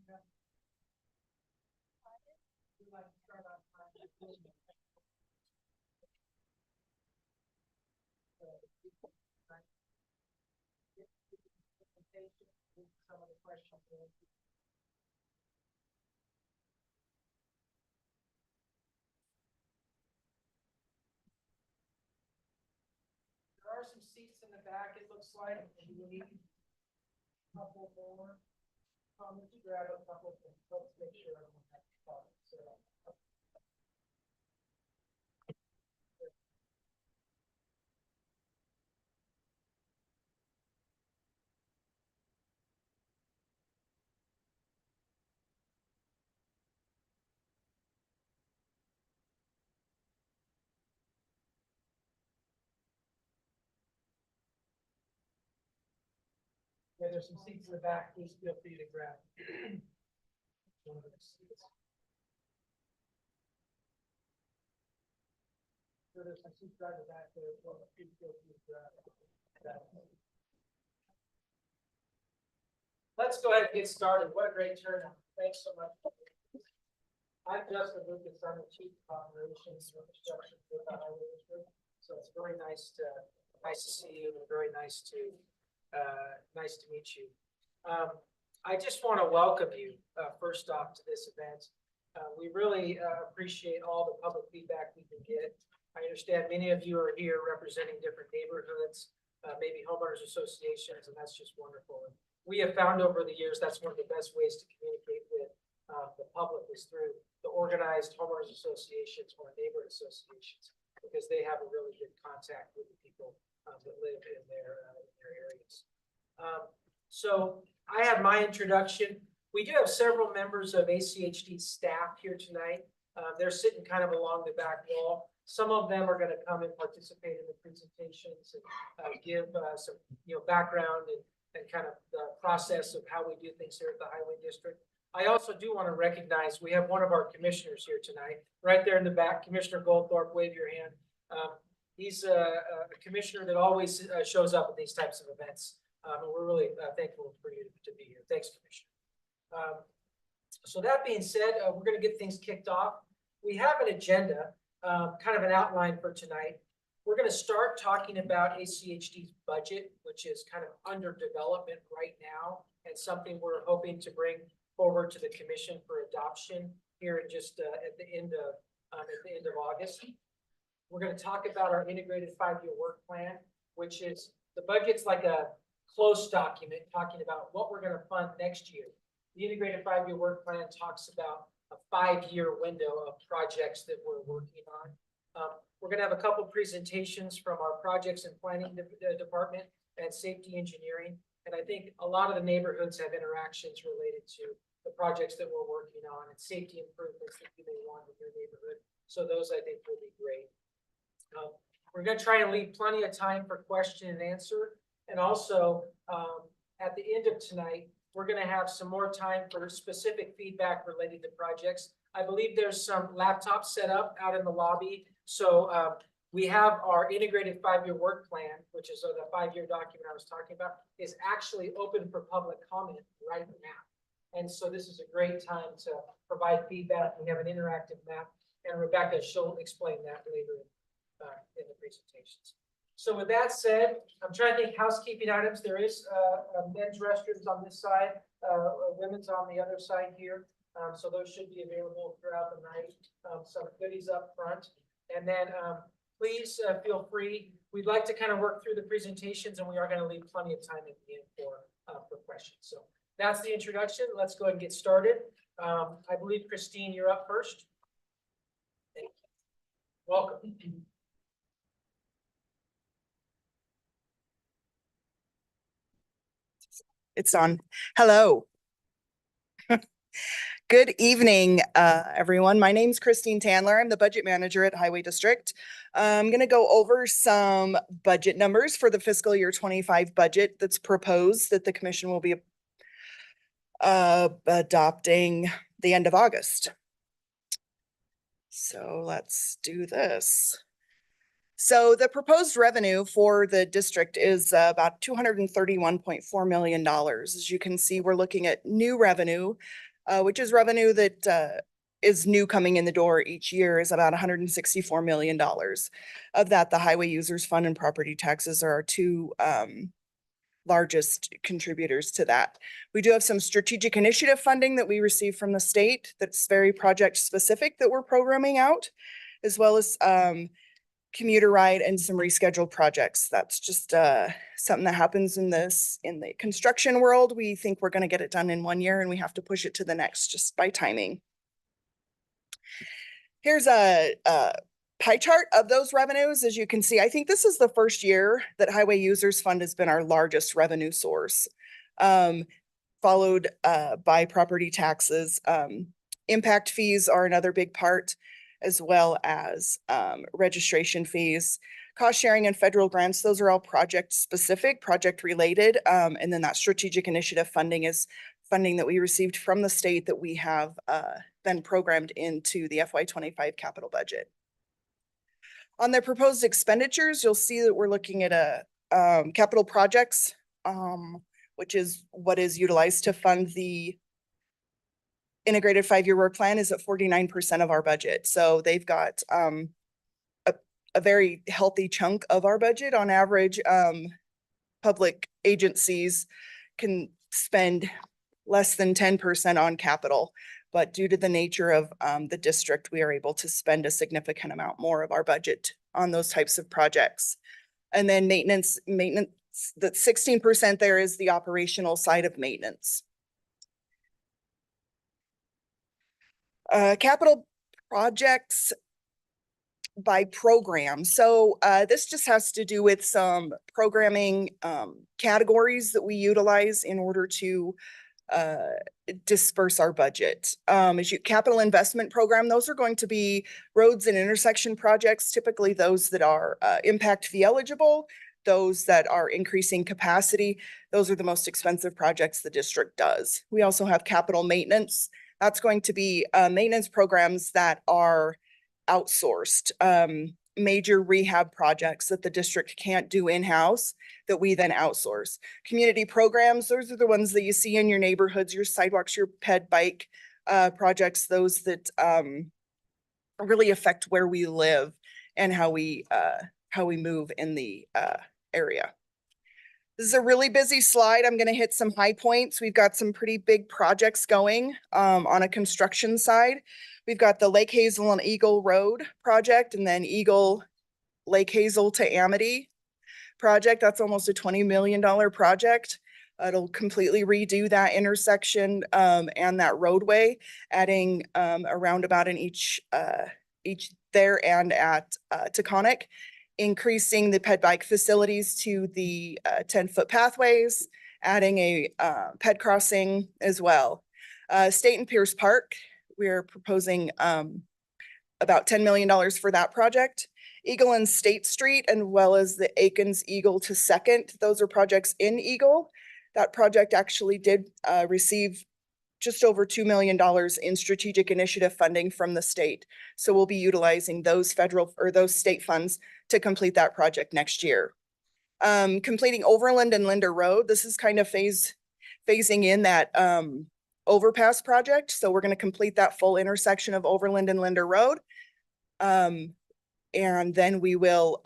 Some of the questions. There are some seats in the back, it looks like. You need a couple more. Would you grab a couple of things? Let's make sure everyone has a card. So, yeah, there's some seats in the back. Please feel free to grab one of those seats. So there's some seats right in the back there. Well, please feel free to grab that. Let's go ahead and get started. What a great turnout. Thanks so much. I'm Justin Lucas. I'm the Chief of Operations and Infrastructure for the Highway District. So it's very nice to see you and very nice to meet you. I just want to welcome you first off to this event. We really appreciate all the public feedback we can get. I understand many of you are here representing different neighborhoods, maybe homeowners associations, and that's just wonderful. And we have found over the years that's one of the best ways to communicate with the public is through the organized homeowners associations or neighborhood associations, because they have a really good contact with the people that live in their areas. So I have my introduction. We do have several members of ACHD staff here tonight. They're sitting kind of along the back wall. Some of them are going to come and participate in the presentations and give some background and kind of the process of how we do things here at the Highway District. I also do want to recognize we have one of our commissioners here tonight, right there in the back. Commissioner Goldthorpe, wave your hand. He's a commissioner that always shows up at these types of events. And we're really thankful for you to be here. Thanks, Commissioner. So that being said, we're going to get things kicked off. We have an agenda, kind of an outline for tonight. We're going to start talking about ACHD's budget, which is kind of under development right now, and something we're hoping to bring forward to the commission for adoption here in just at the end of August. We're going to talk about our integrated 5-year work plan, which is the budget's like a close document talking about what we're going to fund next year. The integrated 5-year work plan talks about a 5-year window of projects that we're working on. We're going to have a couple presentations from our projects and planning department and safety engineering. And I think a lot of the neighborhoods have interactions related to the projects that we're working on and safety improvements that you may want in your neighborhood. So those I think will be great. We're going to try and leave plenty of time for question and answer. And also at the end of tonight, we're going to have some more time for specific feedback related to projects. I believe there's some laptops set up out in the lobby. So we have our integrated 5-year work plan, which is the 5-year document I was talking about, is actually open for public comment right now. And so this is a great time to provide feedback. We have an interactive map, and Rebecca, she'll explain that later in the presentations. So with that said, I'm trying to think housekeeping items. There is men's restrooms on this side, women's on the other side here. So those should be available throughout the night. Some goodies up front. And then please feel free. We'd like to kind of work through the presentations, and we are going to leave plenty of time at the end for questions. So that's the introduction. Let's go ahead and get started. I believe, Christine, you're up first. Thank you. Welcome. It's on. Hello. Good evening, everyone. My name's Christine Tandler. I'm the budget manager at Highway District. I'm going to go over some budget numbers for the fiscal year 25 budget that's proposed that the commission will be adopting the end of August. So let's do this. So the proposed revenue for the district is about $231.4 million. As you can see, we're looking at new revenue which is revenue that is new coming in the door each year, is about $164 million. Of that, the Highway Users Fund and property taxes are our two largest contributors to that. We do have some strategic initiative funding that we receive from the state that's very project specific that we're programming out, as well as commuter ride and some rescheduled projects. That's just something that happens in the construction world. We think we're going to get it done in 1 year and we have to push it to the next just by timing. Here's a pie chart of those revenues. As you can see, I think this is the first year that Highway Users Fund has been our largest revenue source, followed by property taxes. Impact fees are another big part, as well as registration fees, cost sharing and federal grants. Those are all project specific, project related. And then that strategic initiative funding is funding that we received from the state that we have been programmed into the FY25 capital budget. On the proposed expenditures, you'll see that we're looking at a capital projects, which is what is utilized to fund the integrated 5-year work plan, is at 49% of our budget. So they've got a very healthy chunk of our budget. On average, public agencies can spend less than 10% on capital. But due to the nature of the district, we are able to spend a significant amount more of our budget on those types of projects. And then maintenance, that 16% there is the operational side of maintenance. Capital projects by program. So this just has to do with some programming categories that we utilize in order to disperse our budget. As you capital investment program, those are going to be roads and intersection projects, typically those that are impact fee eligible, those that are increasing capacity. Those are the most expensive projects the district does. We also have capital maintenance. That's going to be maintenance programs that are outsourced, major rehab projects that the district can't do in-house that we then outsource. Community programs, those are the ones that you see in your neighborhoods, your sidewalks, your ped bike projects, those that really affect where we live and how we move in the area. This is a really busy slide. I'm going to hit some high points. We've got some pretty big projects going on a construction side. We've got the Lake Hazel and Eagle Road project, and then Eagle Lake Hazel to Amity project. That's almost a $20 million project. It'll completely redo that intersection and that roadway, adding a roundabout in each there and at Taconic, increasing the ped bike facilities to the 10-foot pathways, adding a ped crossing as well. State and Pierce Park, we're proposing about $10 million for that project. Eagle and State Street, and well as the Aikens Eagle to Second, those are projects in Eagle. That project actually did receive just over $2 million in strategic initiative funding from the state. So we'll be utilizing those federal or those state funds to complete that project next year. Completing Overland and Linder Road. This is kind of phasing in that overpass project. So we're going to complete that full intersection of Overland and Linder Road. And then we will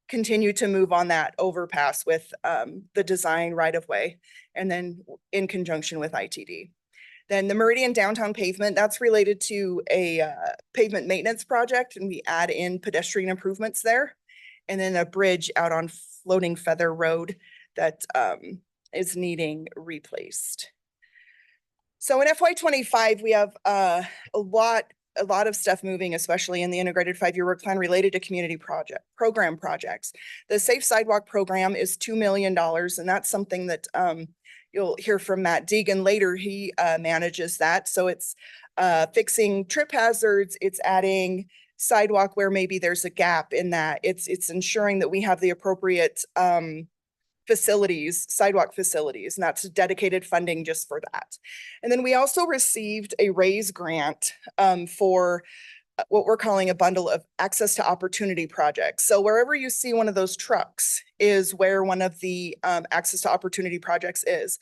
continue to move on that overpass with the design right of way, and then in conjunction with ITD. Then the Meridian Downtown Pavement, that's related to a pavement maintenance project, and we add in pedestrian improvements there. And then a bridge out on Floating Feather Road that is needing replaced. So in FY25, we have a lot of stuff moving, especially in the integrated 5-year work plan related to community program projects. The Safe Sidewalk program is $2 million, and that's something that you'll hear from Matt Deegan later. He manages that. So it's fixing trip hazards. It's adding sidewalk where maybe there's a gap in that. It's ensuring that we have the appropriate facilities, sidewalk facilities, and that's dedicated funding just for that. And then we also received a RAISE grant for what we're calling a bundle of access to opportunity projects. So wherever you see one of those trucks is where one of the access to opportunity projects is.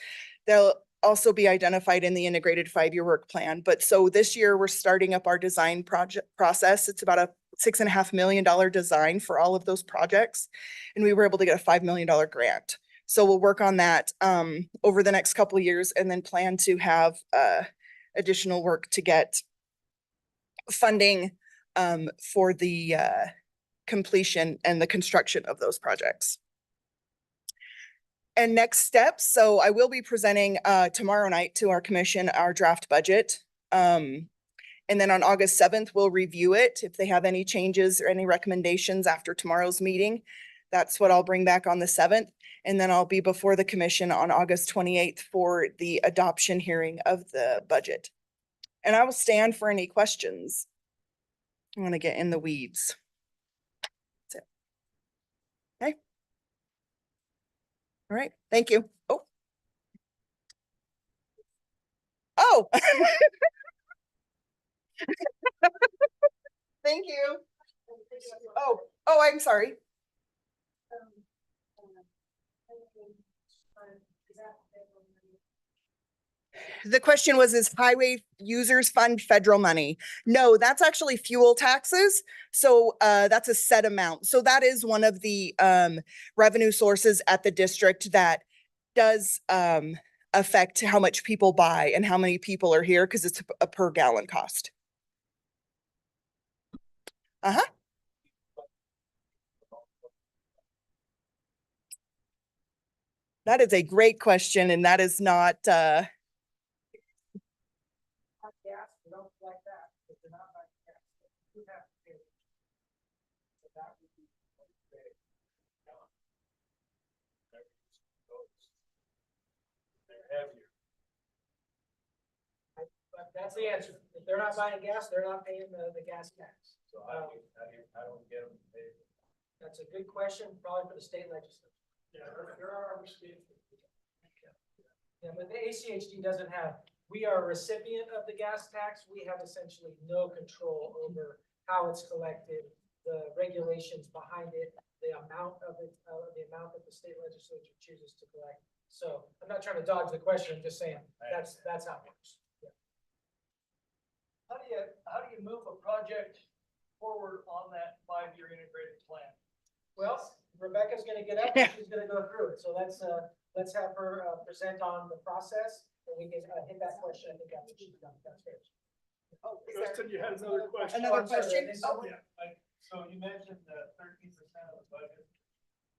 They'll also be identified in the integrated 5-year work plan. But so this year we're starting up our design project process. It's about a $6.5 million design for all of those projects. And we were able to get a $5 million grant. So we'll work on that over the next couple of years and then plan to have additional work to get funding for the completion and the construction of those projects. And next steps, so I will be presenting tomorrow night to our commission our draft budget. And then on August 7th, we'll review it. If they have any changes or any recommendations after tomorrow's meeting, that's what I'll bring back on the 7th. And then I'll be before the commission on August 28th for the adoption hearing of the budget. And I will stand for any questions. I want to get in the weeds. That's it. Okay. All right, thank you. Oh. Thank you. Oh, I'm sorry. The question was, is highway users fund federal money? No, that's actually fuel taxes. So that's a set amount. So that is one of the revenue sources at the district that does affect how much people buy and how many people are here because it's a per gallon cost. Uh-huh. That is a great question, and that is not That's the answer. If they're not buying gas, they're not paying the gas tax. So how do we get them to pay? That's a good question, probably for the state legislature. Yeah, there are states. Yeah, but the ACHD doesn't have, we are a recipient of the gas tax. We have essentially no control over how it's collected, the regulations behind it, the amount of it, the amount that the state legislature chooses to collect. So I'm not trying to dodge the question. I'm just saying that's how it works. How do you move a project forward on that 5-year integrated plan? Well, Rebecca's gonna get up and she's gonna go through it. So let's have her present on the process and we can hit that question. I think after she's done downstairs. Oh, Justin, you had another question. Another question? Oh, Yeah, so you mentioned 13% of the budget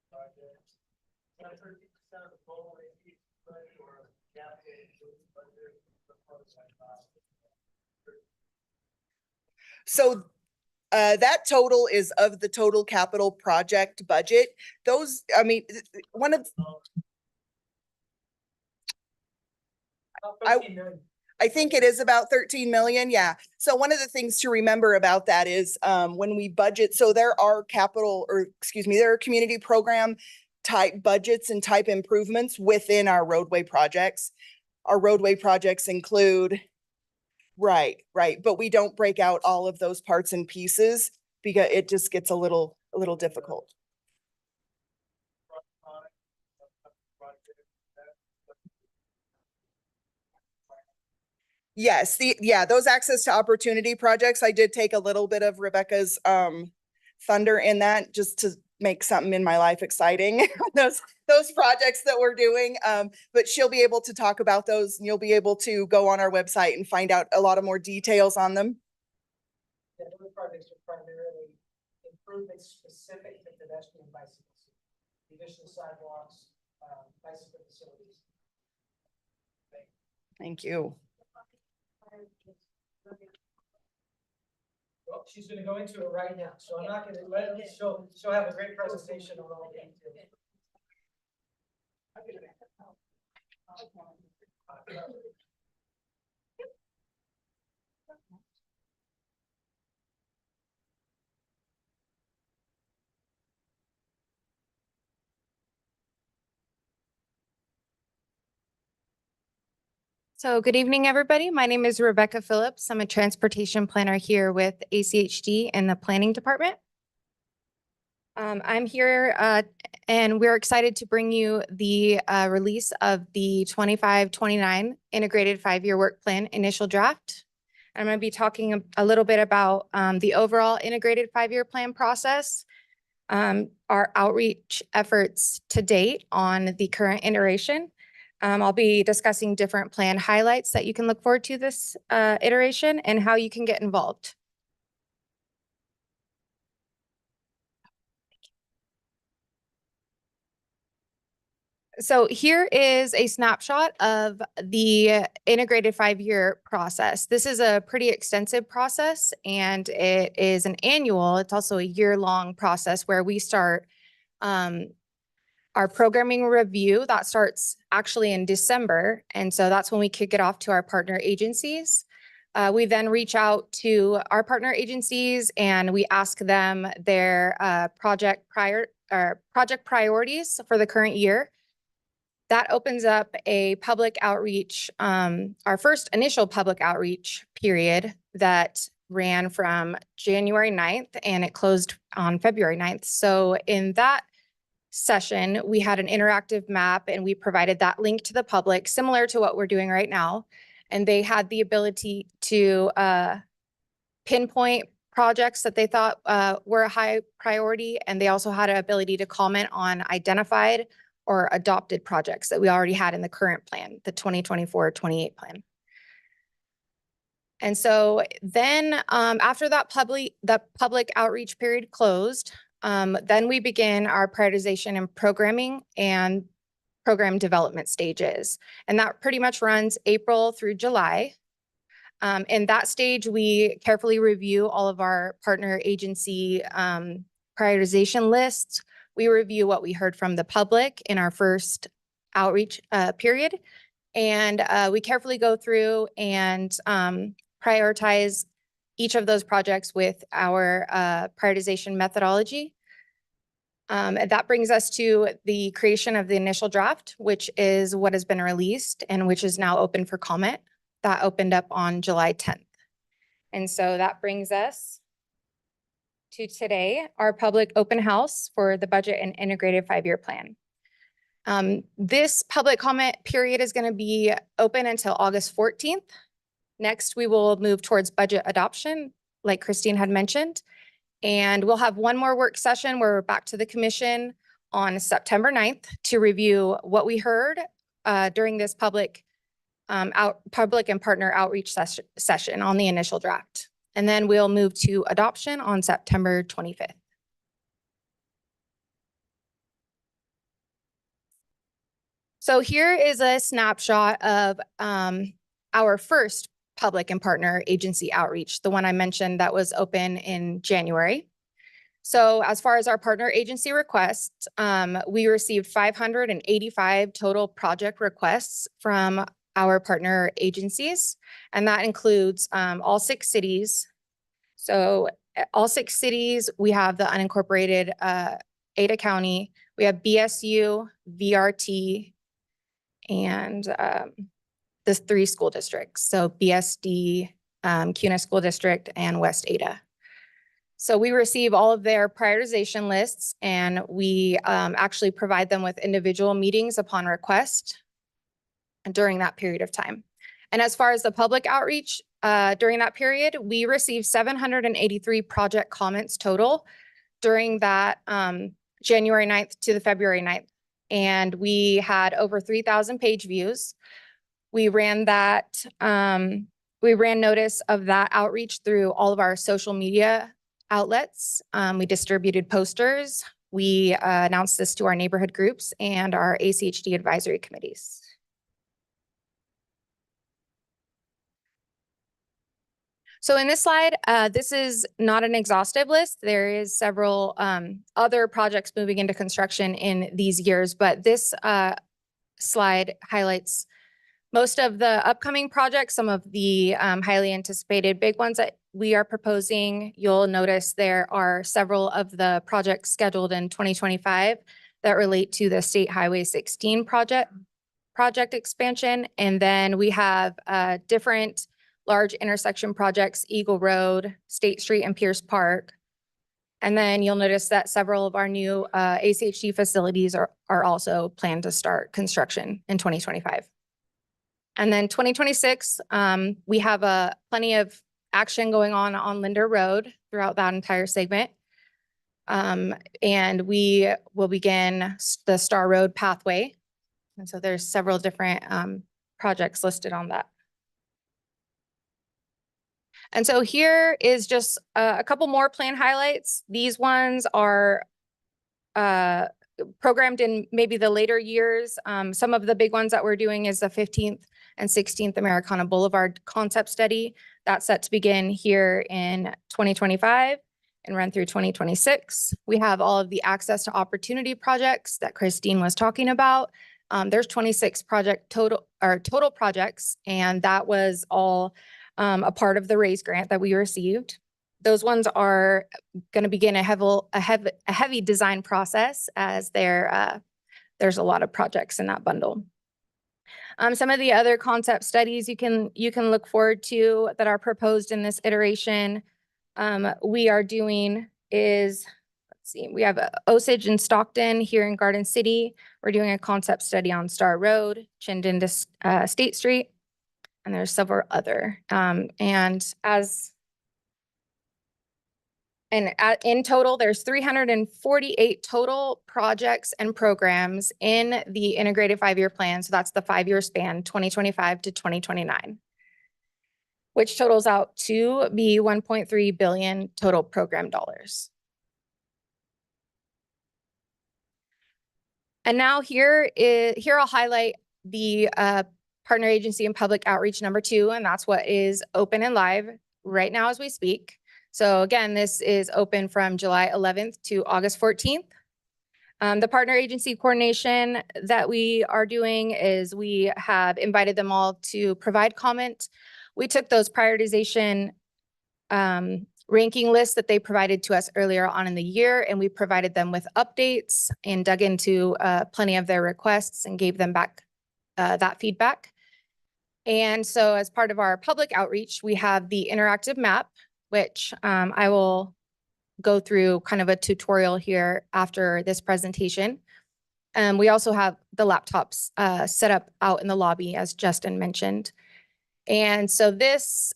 project. Is that 13% of the total AP budget or gap budget? So that total is of the total capital project budget. Those, I mean, one of, I think it is about 13 million. Yeah. So one of the things to remember about that is when we budget, so there are there are community program type budgets and type improvements within our roadway projects. Our roadway projects include, right. But we don't break out all of those parts and pieces because it just gets a little difficult. Yes, those access to opportunity projects, I did take a little bit of Rebecca's thunder in that just to make something in my life exciting. those projects that we're doing. But she'll be able to talk about those and you'll be able to go on our website and find out a lot of more details on them. Yeah, those projects are primarily improvements specific to pedestrian bicycles, additional sidewalks, bicycle facilities. Thank you. Well, she's going to go into it right now, so I'm not going to let her. She'll have a great presentation on all the details. So good evening, everybody. My name is Rebecca Phillips. I'm a transportation planner here with ACHD in the planning department. I'm here and we're excited to bring you the release of the 25-29 Integrated 5-Year Work Plan initial draft. I'm going to be talking a little bit about the overall Integrated 5-Year Plan process, our outreach efforts to date on the current iteration. I'll be discussing different plan highlights that you can look forward to this iteration and how you can get involved. So here is a snapshot of the integrated 5-year process. This is a pretty extensive process and it is an annual, it's also a year-long process where we start our programming review that starts actually in December. And so that's when we kick it off to our partner agencies. We then reach out to our partner agencies and we ask them their project priorities for the current year. That opens up a public outreach, our first initial public outreach period that ran from January 9th and it closed on February 9th. So in that session, we had an interactive map and we provided that link to the public, similar to what we're doing right now. And they had the ability to pinpoint projects that they thought were a high priority. And they also had an ability to comment on identified or adopted projects that we already had in the current plan, the 2024-28 plan. And so then after that public outreach period closed, then we begin our prioritization and programming and program development stages. And that pretty much runs April through July. In that stage, we carefully review all of our partner agency prioritization lists. We review what we heard from the public in our first outreach period. And we carefully go through and prioritize each of those projects with our prioritization methodology. And that brings us to the creation of the initial draft, which is what has been released and which is now open for comment. That opened up on July 10th. And so that brings us to today, our public open house for the budget and integrated 5-year plan. This public comment period is going to be open until August 14th. Next, we will move towards budget adoption, like Christine had mentioned. And we'll have one more work session where we're back to the commission on September 9th to review what we heard during this public and partner outreach session on the initial draft. And then we'll move to adoption on September 25th. So here is a snapshot of our first public and partner agency outreach, the one I mentioned that was open in January. So as far as our partner agency requests, we received 585 total project requests from our partner agencies, and that includes all 6 cities. So all 6 cities, we have the unincorporated Ada County, we have BSU, VRT, and the 3 school districts. So BSD, CUNA School District, and West Ada. So we receive all of their prioritization lists and we actually provide them with individual meetings upon request during that period of time. And as far as the public outreach, during that period, we received 783 project comments total during that January 9th to the February 9th. And we had over 3,000 page views. We ran that, we ran notice of that outreach through all of our social media outlets. We distributed posters. We announced this to our neighborhood groups and our ACHD advisory committees. So in this slide, this is not an exhaustive list. There is several other projects moving into construction in these years, but this slide highlights most of the upcoming projects, some of the highly anticipated big ones that we are proposing. You'll notice there are several of the projects scheduled in 2025 that relate to the State Highway 16 project expansion. And then we have different large intersection projects, Eagle Road, State Street, and Pierce Park. And then you'll notice that several of our new ACHD facilities are also planned to start construction in 2025. And then 2026, we have plenty of action going on Linder Road throughout that entire segment. And we will begin the Star Road pathway. And so there's several different projects listed on that. And so here is just a couple more plan highlights. These ones are programmed in maybe the later years. Some of the big ones that we're doing is the 15th and 16th Americana Boulevard concept study. That's set to begin here in 2025 and run through 2026. We have all of the access to opportunity projects that Christine was talking about. There's 26 total projects, and that was all a part of the RAISE grant that we received. Those ones are going to begin a heavy design process, as there's a lot of projects in that bundle. Some of the other concept studies you can look forward to that are proposed in this iteration we are doing is, let's see, we have Osage and Stockton here in Garden City. We're doing a concept study on Star Road, Chinden to State Street, and there's several other. In total, there's 348 total projects and programs in the integrated 5-year plan. So that's the 5-year span, 2025 to 2029, which totals out to be 1.3 billion total program dollars. And now here I'll highlight the partner agency and public outreach number 2, and that's what is open and live right now as we speak. So again, this is open from July 11th to August 14th. The partner agency coordination that we are doing is we have invited them all to provide comment. We took those prioritization ranking lists that they provided to us earlier on in the year, and we provided them with updates and dug into plenty of their requests and gave them back that feedback. And so as part of our public outreach, we have the interactive map, which I will go through kind of a tutorial here after this presentation. We also have the laptops set up out in the lobby, as Justin mentioned. And so this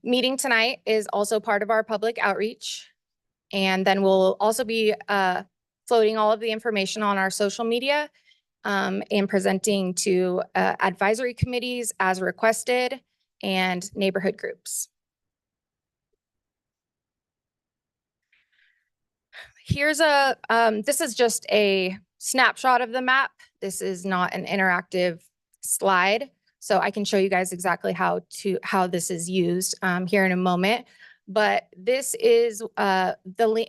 meeting tonight is also part of our public outreach. And then we'll also be floating all of the information on our social media and presenting to advisory committees as requested and neighborhood groups. Here's this is just a snapshot of the map. This is not an interactive slide. So I can show you guys exactly how this is used here in a moment. But this is the link.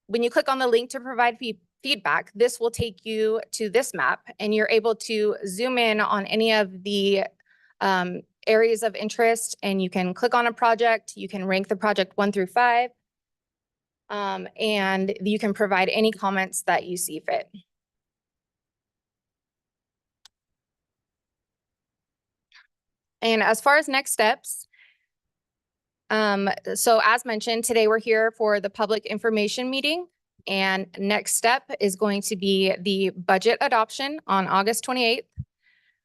When you click on the link to provide feedback, this will take you to this map, and you're able to zoom in on any of the areas of interest, and you can click on a project. You can rank the project 1 through 5. And you can provide any comments that you see fit. And as far as next steps, so as mentioned, today we're here for the public information meeting, and next step is going to be the budget adoption on August 28th.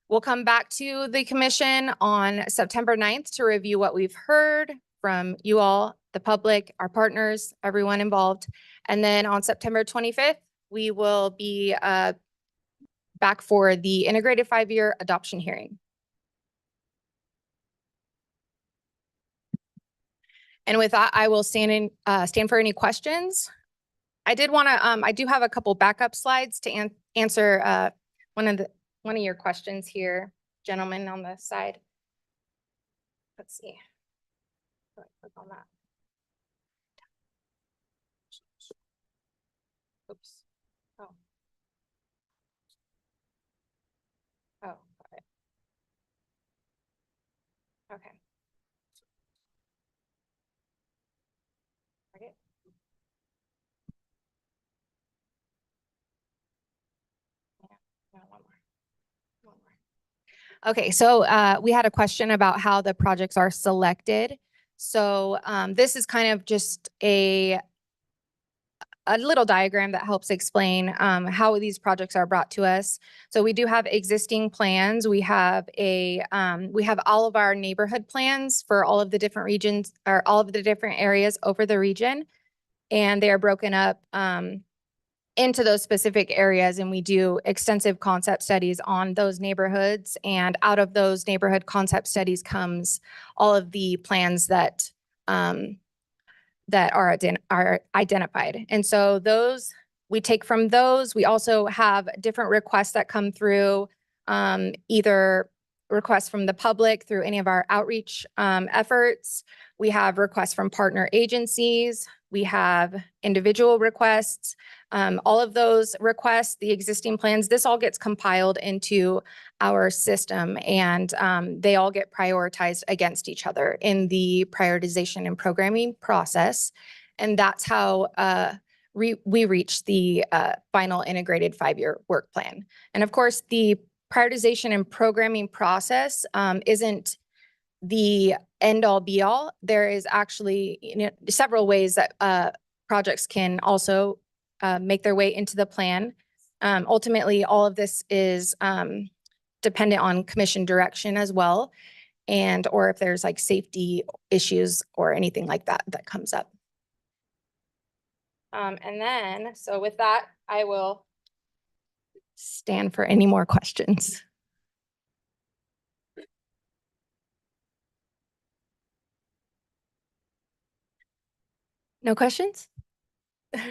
We'll come back to the commission on September 9th to review what we've heard from you all, the public, our partners, everyone involved. And then on September 25th, we will be back for the integrated 5-year adoption hearing. And with that, I will stand for any questions. I did want to, I do have a couple backup slides to answer one of your questions here, gentlemen on the side. Let's see. Click on that. Oops. Oh. Oh, got it. Okay. Target. Yeah, one more. Okay, so we had a question about how the projects are selected. So this is kind of just a a little diagram that helps explain how these projects are brought to us. So we do have existing plans. We have we have all of our neighborhood plans for all of the different regions or all of the different areas over the region. And they are broken up into those specific areas, and we do extensive concept studies on those neighborhoods. And out of those neighborhood concept studies comes all of the plans that that are identified. And so those, we take from those. We also have different requests that come through, either requests from the public through any of our outreach efforts. We have requests from partner agencies. We have individual requests. All of those requests, the existing plans, this all gets compiled into our system, and they all get prioritized against each other in the prioritization and programming process. And that's how we reach the final integrated 5-year work plan. And of course, the prioritization and programming process isn't the end all be all. There is actually several ways that projects can also make their way into the plan. Ultimately, all of this is dependent on commission direction as well, and or if there's like safety issues or anything like that that comes up. And then, so with that, I will stand for any more questions. No questions? Like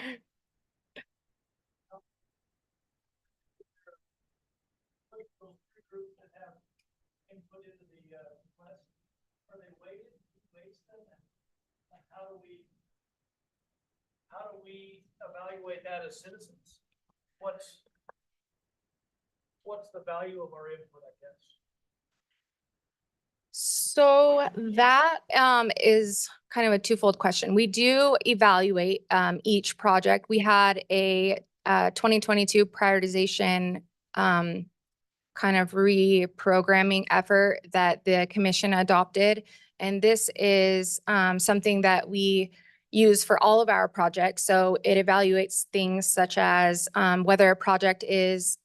those three groups that have input into the request, are they weighted, them, and how do we evaluate that as citizens? What's the value of our input, I guess? So that is kind of a twofold question. We do evaluate each project. We had a 2022 prioritization kind of reprogramming effort that the commission adopted. And this is something that we use for all of our projects. So it evaluates things such as whether a project is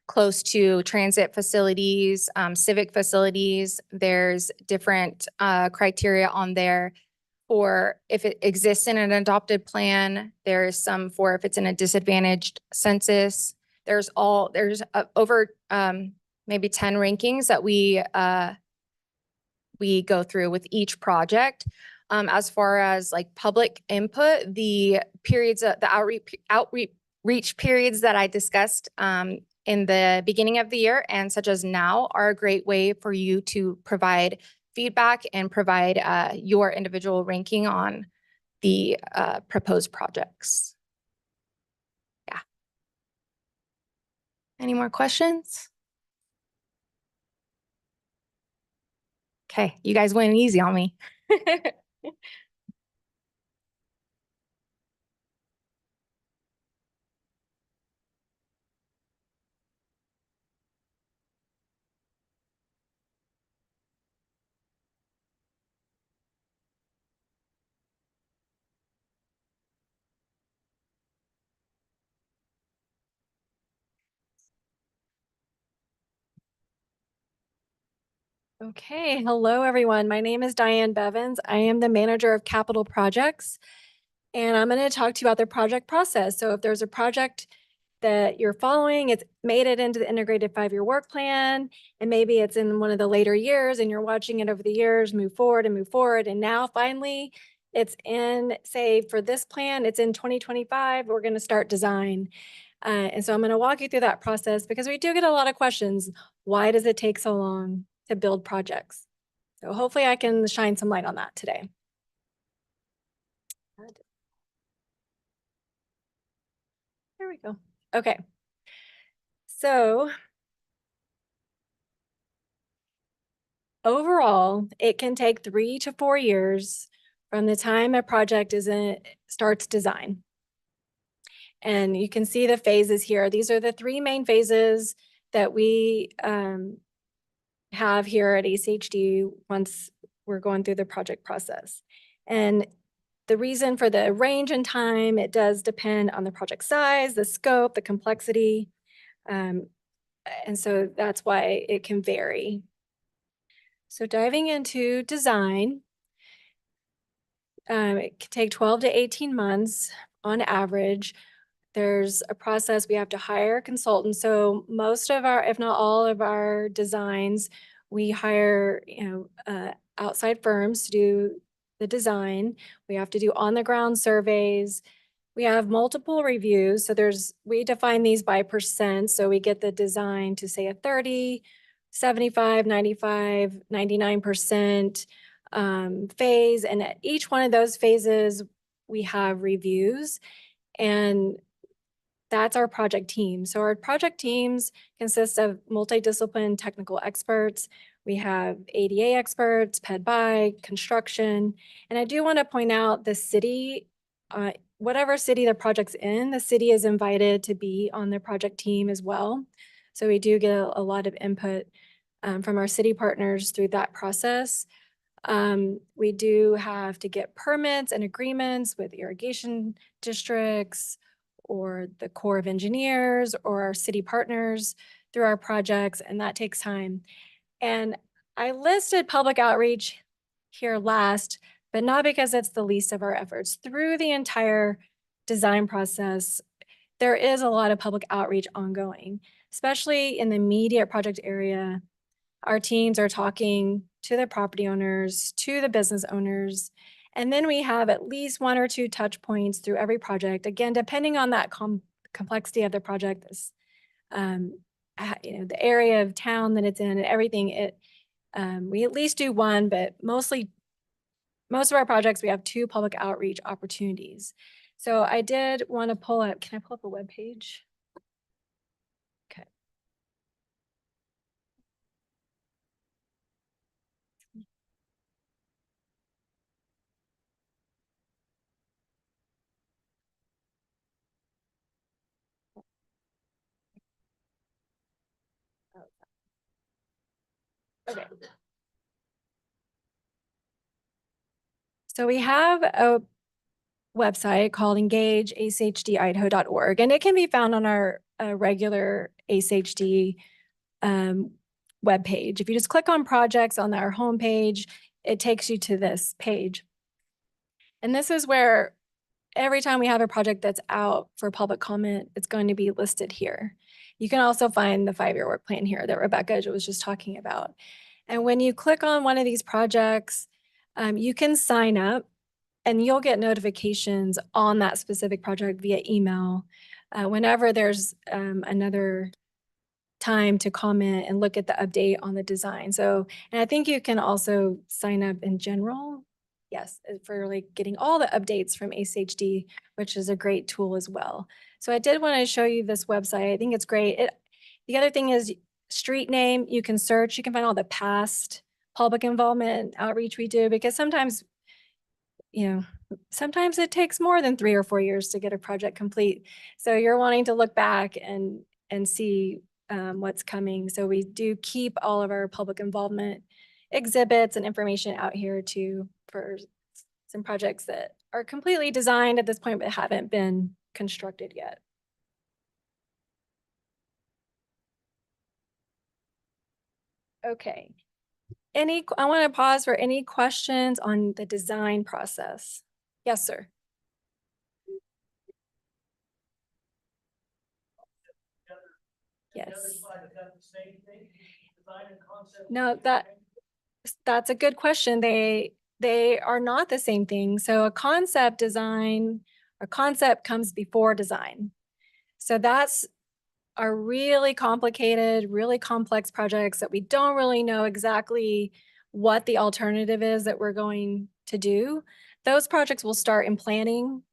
close to transit facilities, civic facilities. There's different criteria on there for if it exists in an adopted plan. There's some for if it's in a disadvantaged census. There's over maybe 10 rankings that we go through with each project. As far as like public input, the periods, the outreach periods that I discussed in the beginning of the year and such as now are a great way for you to provide feedback and provide your individual ranking on the proposed projects. Yeah. Any more questions? Okay, you guys went easy on me. Okay, hello everyone. My name is Diane Bevins. I am the manager of capital projects, and I'm going to talk to you about the project process. So if there's a project that you're following, it's made it into the integrated 5-year work plan, and maybe it's in one of the later years and you're watching it over the years move forward. And now finally it's in, say for this plan, it's in 2025, we're going to start design. And so I'm going to walk you through that process because we do get a lot of questions. Why does it take so long to build projects? So hopefully I can shine some light on that today. There we go. Okay. So overall, it can take 3 to 4 years from the time a project starts design. And you can see the phases here. These are the 3 main phases that we have here at ACHD once we're going through the project process. And The reason for the range in time, it does depend on the project size, the scope, the complexity. And so that's why it can vary. So diving into design, it can take 12 to 18 months on average. There's a process, we have to hire consultants. So most of our, if not all of our designs, we hire, outside firms to do the design. We have to do on-the-ground surveys. We have multiple reviews. So we define these by percent. So we get the design to say a 30, 75, 95, 99% phase. And at each one of those phases, we have reviews. And that's our project team. So our project teams consist of multidiscipline technical experts. We have ADA experts, PED/BY, construction. And I do want to point out the city, whatever city the project's in, the city is invited to be on the project team as well. So we do get a lot of input from our city partners through that process. We do have to get permits and agreements with irrigation districts or the Corps of Engineers or our city partners through our projects, and that takes time. And I listed public outreach here last, but not because it's the least of our efforts. Through the entire design process, there is a lot of public outreach ongoing, especially in the immediate project area. Our teams are talking to the property owners, to the business owners, and then we have at least 1 or 2 touch points through every project. Again, depending on that complexity of the project, the area of town that it's in and everything, we at least do 1, but most of our projects, we have 2 public outreach opportunities. So I did want to pull up, can I pull up a web page? Okay. Okay. So we have a website called engageachdIdaho.org, and it can be found on our regular ACHD webpage. If you just click on projects on our homepage, it takes you to this page. And this is where every time we have a project that's out for public comment, it's going to be listed here. You can also find the 5-year work plan here that Rebecca was just talking about. And when you click on one of these projects, you can sign up and you'll get notifications on that specific project via email whenever there's another time to comment and look at the update on the design. So, and I think you can also sign up in general. Yes, for like getting all the updates from ACHD, which is a great tool as well. So I did want to show you this website. I think it's great. The other thing is street name. You can search, you can find all the past public involvement outreach we do, because sometimes it takes more than 3 or 4 years to get a project complete. So you're wanting to look back and see what's coming. So we do keep all of our public involvement exhibits and information out here too for some projects that are completely designed at this point but haven't been constructed yet. Okay. I want to pause for any questions on the design process. Yes, sir. Yes. No, that's a good question. They are not the same thing. So a concept comes before design. So that's are really complicated, really complex projects that we don't really know exactly what the alternative is that we're going to do. Those projects will start in planning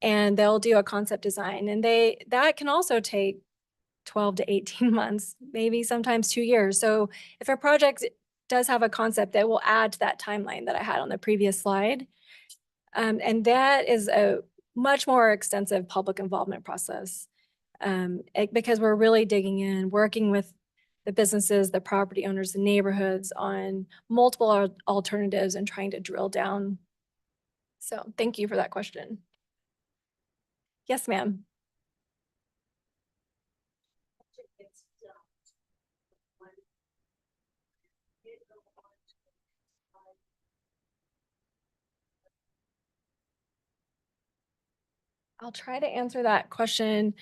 and they'll do a concept design, and that can also take 12 to 18 months, maybe sometimes 2 years. So if a project does have a concept, that will add to that timeline that I had on the previous slide. And that is a much more extensive public involvement process because we're really digging in, working with the businesses, the property owners, the neighborhoods on multiple alternatives and trying to drill down So thank you for that question. Yes, ma'am. I'll try to answer that question.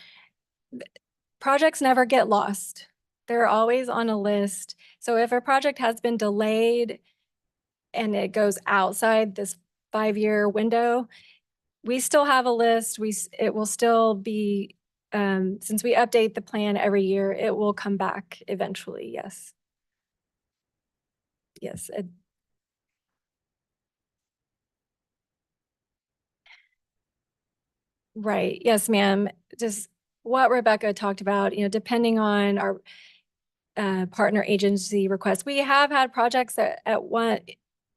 Projects never get lost. They're always on a list. So if a project has been delayed and it goes outside this 5-year window, we still have a list. It will still be, since we update the plan every year, it will come back eventually. Yes. Yes. Right. Yes, ma'am. Just what Rebecca talked about, depending on our partner agency requests. We have had projects that at one,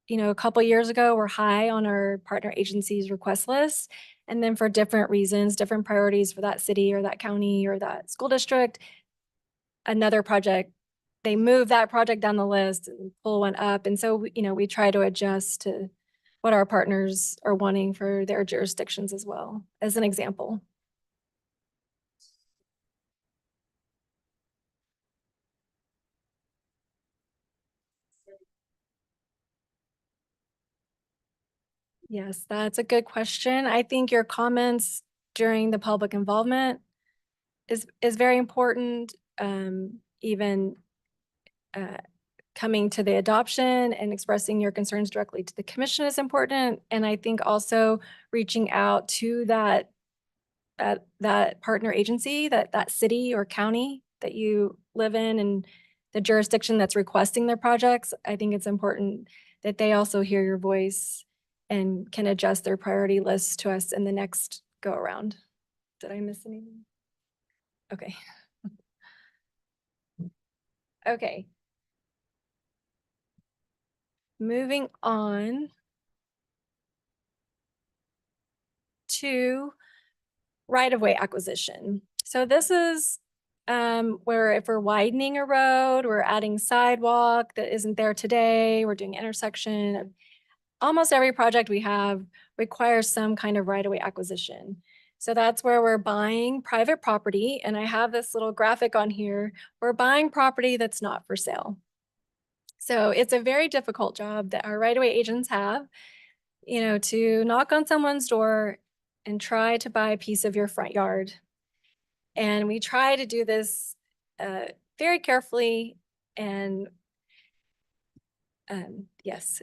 a couple years ago were high on our partner agency's request list. And then for different reasons, different priorities for that city or that county or that school district, another project, they move that project down the list and pull one up. And so, we try to adjust to what our partners are wanting for their jurisdictions as well, as an example. Yes, that's a good question. I think your comments during the public involvement is very important. Even coming to the adoption and expressing your concerns directly to the commission is important. And I think also reaching out to that partner agency, that city or county that you live in and the jurisdiction that's requesting their projects, I think it's important that they also hear your voice and can adjust their priority list to us in the next go around. Did I miss anything? Okay. Okay. Moving on to right-of-way acquisition. So this is where if we're widening a road, we're adding sidewalk that isn't there today, we're doing intersection. Almost every project we have requires some kind of right-of-way acquisition. So that's where we're buying private property. And I have this little graphic on here. We're buying property that's not for sale. So it's a very difficult job that our right-of-way agents have, to knock on someone's door and try to buy a piece of your front yard. And we try to do this very carefully. And yes,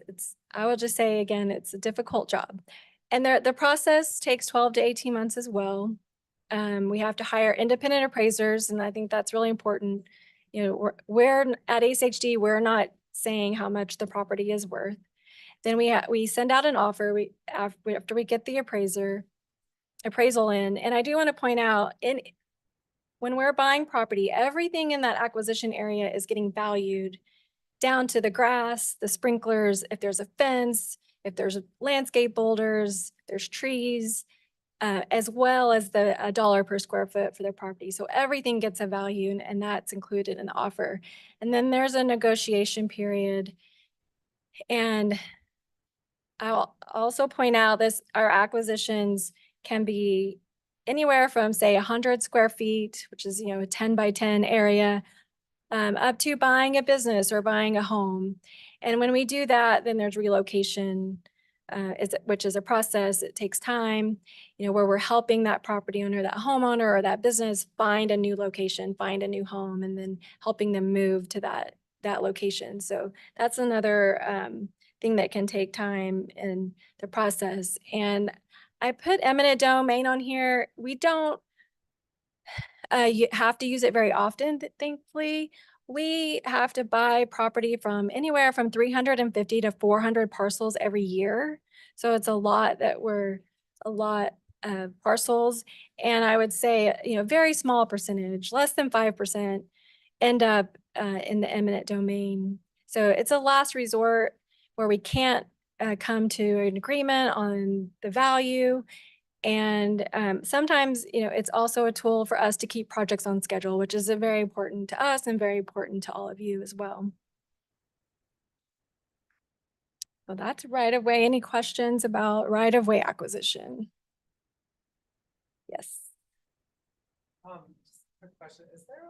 I will just say again, it's a difficult job. And the process takes 12 to 18 months as well. We have to hire independent appraisers, and I think that's really important. We're at ACHD, we're not saying how much the property is worth. Then we send out an offer after we get the appraisal in. And I do want to point out, when we're buying property, everything in that acquisition area is getting valued down to the grass, the sprinklers, if there's a fence, if there's landscape boulders, there's trees, as well as the $1 per square foot for their property. So everything gets a value, and that's included in the offer. And then there's a negotiation period. And I'll also point out our acquisitions can be anywhere from, say, 100 square feet, which is, a 10 by 10 area, up to buying a business or buying a home. And when we do that, then there's relocation, which is a process. It takes time, where we're helping that property owner, that homeowner, or that business find a new location, find a new home, and then helping them move to that location. So that's another thing that can take time in the process. And I put eminent domain on here. We don't you have to use it very often, thankfully. We have to buy property from anywhere from 350 to 400 parcels every year. So it's a lot of parcels. And I would say, very small percentage, less than 5% end up in the eminent domain. So it's a last resort where we can't come to an agreement on the value. And sometimes, it's also a tool for us to keep projects on schedule, which is very important to us and very important to all of you as well. So that's right of way. Any questions about right of way acquisition? Yes. Just a quick question, is there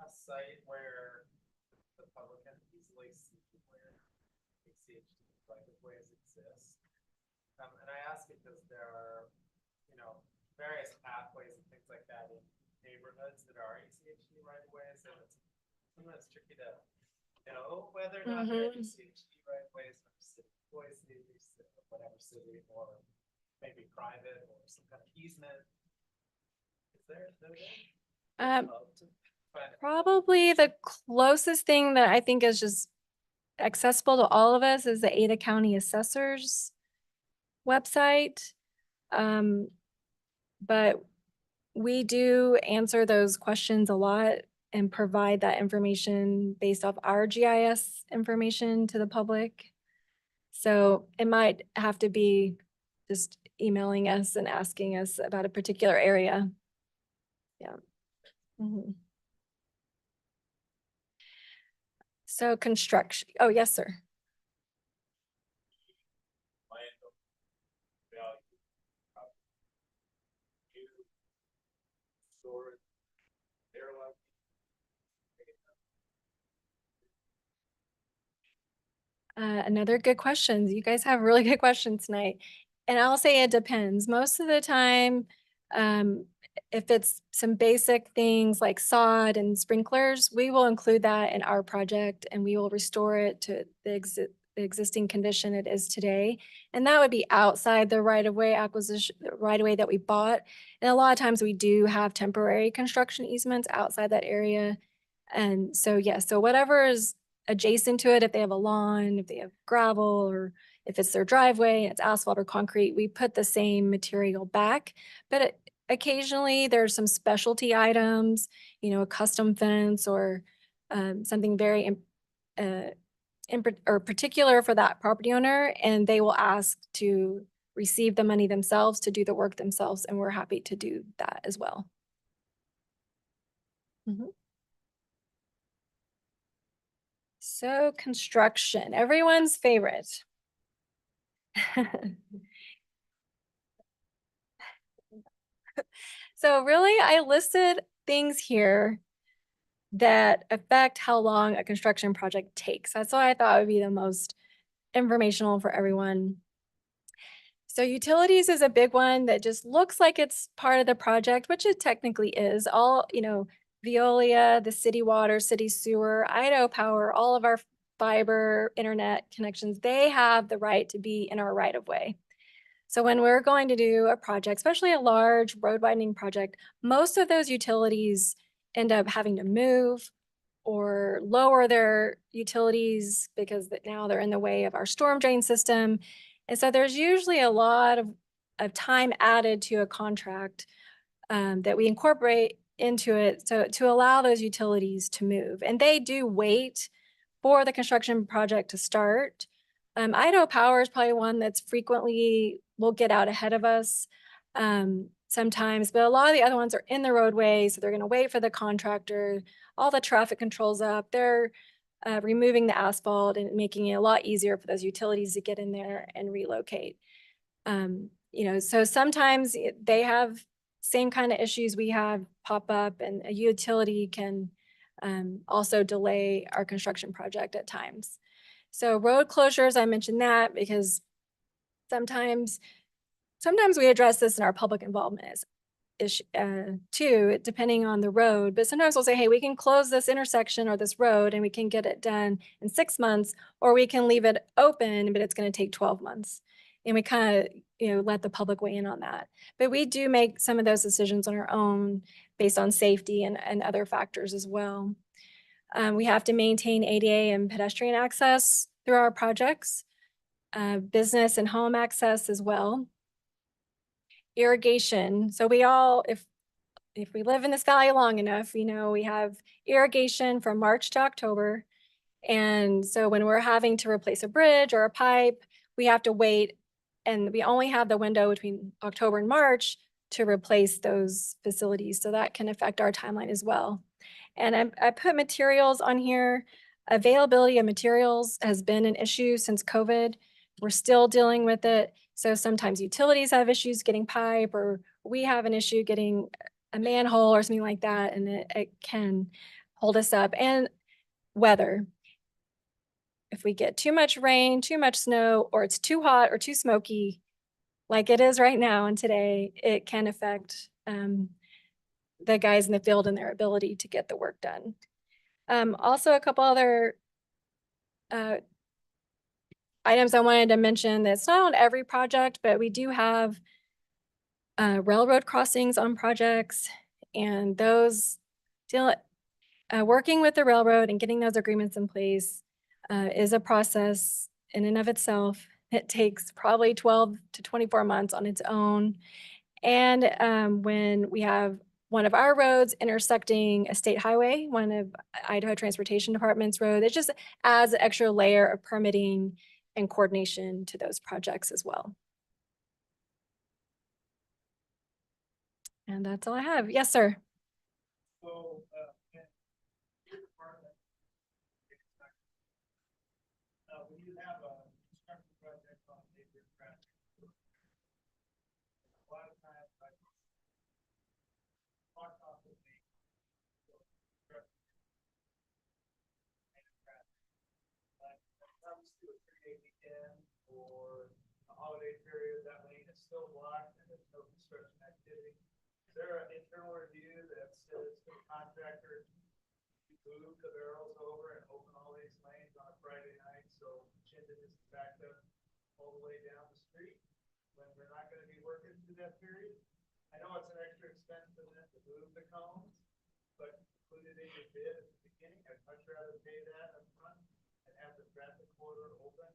a site where the public can easily see where ACHD right of ways exist? And I ask because there are, various pathways and things like that in neighborhoods that are ACHD right of ways, and it's sometimes tricky to know whether or not they're ACHD right of ways from city employees, whatever city, or maybe private or some kind of easement. Is there? Probably the closest thing that I think is just accessible to all of us is the Ada County Assessor's website. But we do answer those questions a lot and provide that information based off our GIS information to the public. So it might have to be just emailing us and asking us about a particular area. Yeah. Mhm. So construction, oh, yes, sir. Another good question. You guys have really good questions tonight. And I'll say it depends. Most of the time, if it's some basic things like sod and sprinklers, we will include that in our project and we will restore it to the existing condition it is today. And that would be outside the right-of-way acquisition, right-of-way that we bought. And a lot of times we do have temporary construction easements outside that area. And so, yeah, so whatever is adjacent to it, if they have a lawn, if they have gravel, or if it's their driveway and it's asphalt or concrete, we put the same material back. But occasionally there's some specialty items, a custom fence or something very or particular for that property owner, and they will ask to receive the money themselves to do the work themselves, and we're happy to do that as well. So construction, everyone's favorite. So really, I listed things here that affect how long a construction project takes. That's why I thought would be the most informational for everyone. So utilities is a big one that just looks like it's part of the project, which it technically is. All, Veolia, the city water, city sewer, Idaho Power, all of our fiber internet connections, they have the right to be in our right of way. So when we're going to do a project, especially a large road widening project, most of those utilities end up having to move or lower their utilities because now they're in the way of our storm drain system. And so there's usually a lot of time added to a contract that we incorporate into it to allow those utilities to move. And they do wait for the construction project to start. Idaho Power is probably one that's frequently will get out ahead of us sometimes, but a lot of the other ones are in the roadway, so they're going to wait for the contractor. All the traffic controls up. They're removing the asphalt and making it a lot easier for those utilities to get in there and relocate. So sometimes they have same kind of issues we have pop up, and a utility can also delay our construction project at times. So road closures, I mentioned that because sometimes we address this in our public involvement too, depending on the road. But sometimes we'll say, hey, we can close this intersection or this road and we can get it done in 6 months, or we can leave it open, but it's going to take 12 months. And we kind of, let the public weigh in on that. But we do make some of those decisions on our own based on safety and other factors as well. We have to maintain ADA and pedestrian access through our projects, business and home access as well. Irrigation. So we all, if we live in this valley long enough, we have irrigation from March to October. And so when we're having to replace a bridge or a pipe, we have to wait, and we only have the window between October and March to replace those facilities. So that can affect our timeline as well. And I put materials on here. Availability of materials has been an issue since COVID. We're still dealing with it. So sometimes utilities have issues getting pipe, or we have an issue getting a manhole or something like that, and it can hold us up. And weather. If we get too much rain, too much snow, or it's too hot or too smoky, like it is right now and today, it can affect the guys in the field and their ability to get the work done. Also, a couple other items I wanted to mention that's not on every project, but we do have railroad crossings on projects, and those working with the railroad and getting those agreements in place is a process in and of itself. It takes probably 12 to 24 months on its own. And when we have one of our roads intersecting a state highway, one of Idaho Transportation Department's road, it just adds an extra layer of permitting and coordination to those projects as well. And that's all I have. Yes, sir. So, in your department, when you have a construction project on major traffic, a lot of times I talk off with me. When it comes to a 3-day weekend or a holiday period, that lane is still blocked and there's no construction activity. Is there an internal review that says to the contractor, move the barrels over and open all these lanes on a Friday night so Chinden isn't backed up all the way down the street when we're not going to be working through that period? I know it's an extra expense for them to move the cones, but included in your bid at the beginning, I'd much rather pay that up front and have the traffic corridor open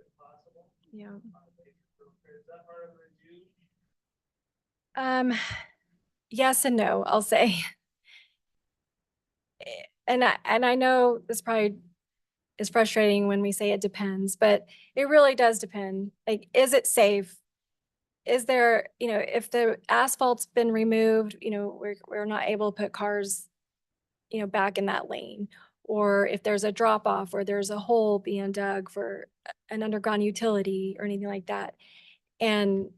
if possible. Yeah. Is that part of the review? Yes and no, I'll say. And I know this probably is frustrating when we say it depends, but it really does depend. Like, is it safe? Is there, if the asphalt's been removed, we're not able to put cars, back in that lane. Or if there's a drop off or there's a hole being dug for an underground utility or anything like that. And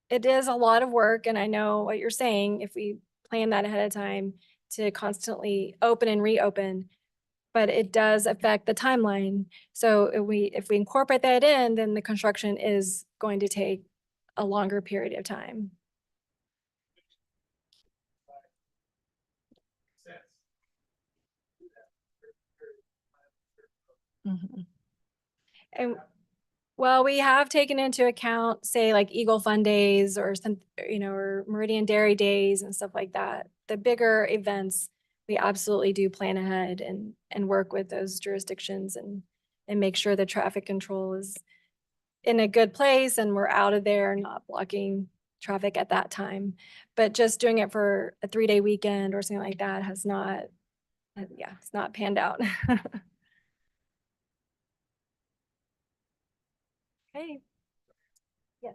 it is a lot of work, and I know what you're saying, if we plan that ahead of time to constantly open and reopen, but it does affect the timeline. So if we incorporate that in, then the construction is going to take a longer period of time. And well, we have taken into account, say, like Eagle Fund days or some, or Meridian Dairy days and stuff like that. The bigger events, we absolutely do plan ahead and work with those jurisdictions and make sure the traffic control is in a good place and we're out of there, not blocking traffic at that time. But just doing it for a 3-day weekend or something like that has not, it's not panned out. Okay. Yes.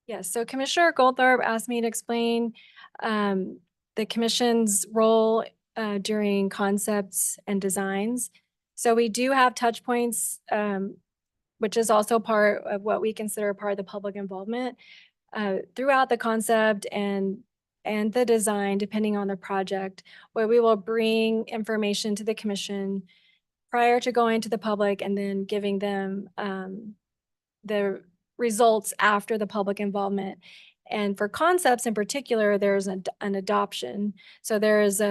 Yes, so Commissioner Goldthorpe asked me to explain the commission's role during concepts and designs. So we do have touch points, which is also part of what we consider part of the public involvement throughout the concept and the design, depending on the project, where we will bring information to the commission prior to going to the public and then giving them the results after the public involvement. And for concepts in particular, there's an adoption. So there is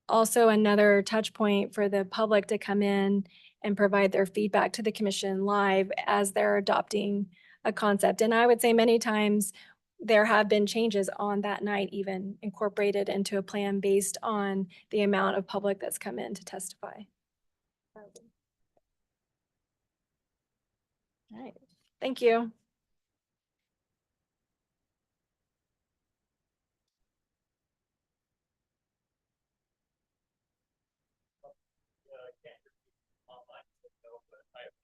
also another touch point for the public to come in and provide their feedback to the commission live as they're adopting a concept. And I would say many times there have been changes on that night, even incorporated into a plan based on the amount of public that's come in to testify. All right, thank you.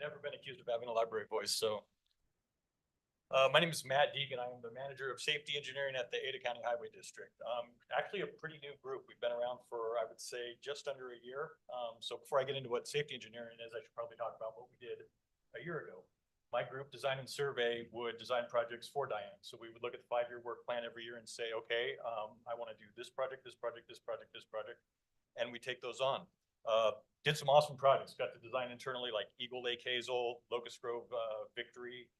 never been accused of having a library voice, so. My name is Matt Deegan. I am the manager of safety engineering at the Ada County Highway District. Actually a pretty new group. We've been around for, I would say, just under a year. So before I get into what safety engineering is, I should probably talk about what we did a year ago. My group, Design and Survey, would design projects for Diane. So we would look at the 5-year work plan every year and say, okay, I want to do this project, this project, this project, this project, and we take those on. Did some awesome projects, got to design internally like Eagle Lake Hazel, Locust Grove, Victory,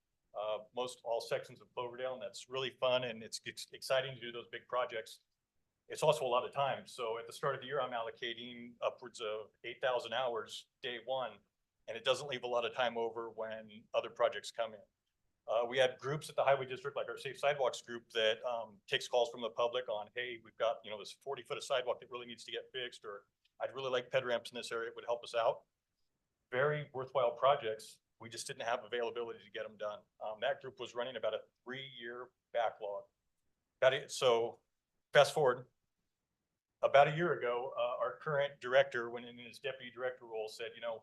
most all sections of Cloverdale, and that's really fun and it's exciting to do those big projects. It's also a lot of time. So at the start of the year, I'm allocating upwards of 8,000 hours day one, and it doesn't leave a lot of time over when other projects come in. We had groups at the highway district, like our Safe Sidewalks group, that takes calls from the public on, hey, we've got, you know, this 40-foot of sidewalk that really needs to get fixed, or I'd really like ped ramps in this area. It would help us out. Very worthwhile projects. We just didn't have availability to get them done. That group was running about a 3-year backlog. So fast forward, about a year ago, our current director, when in his deputy director role, said, you know,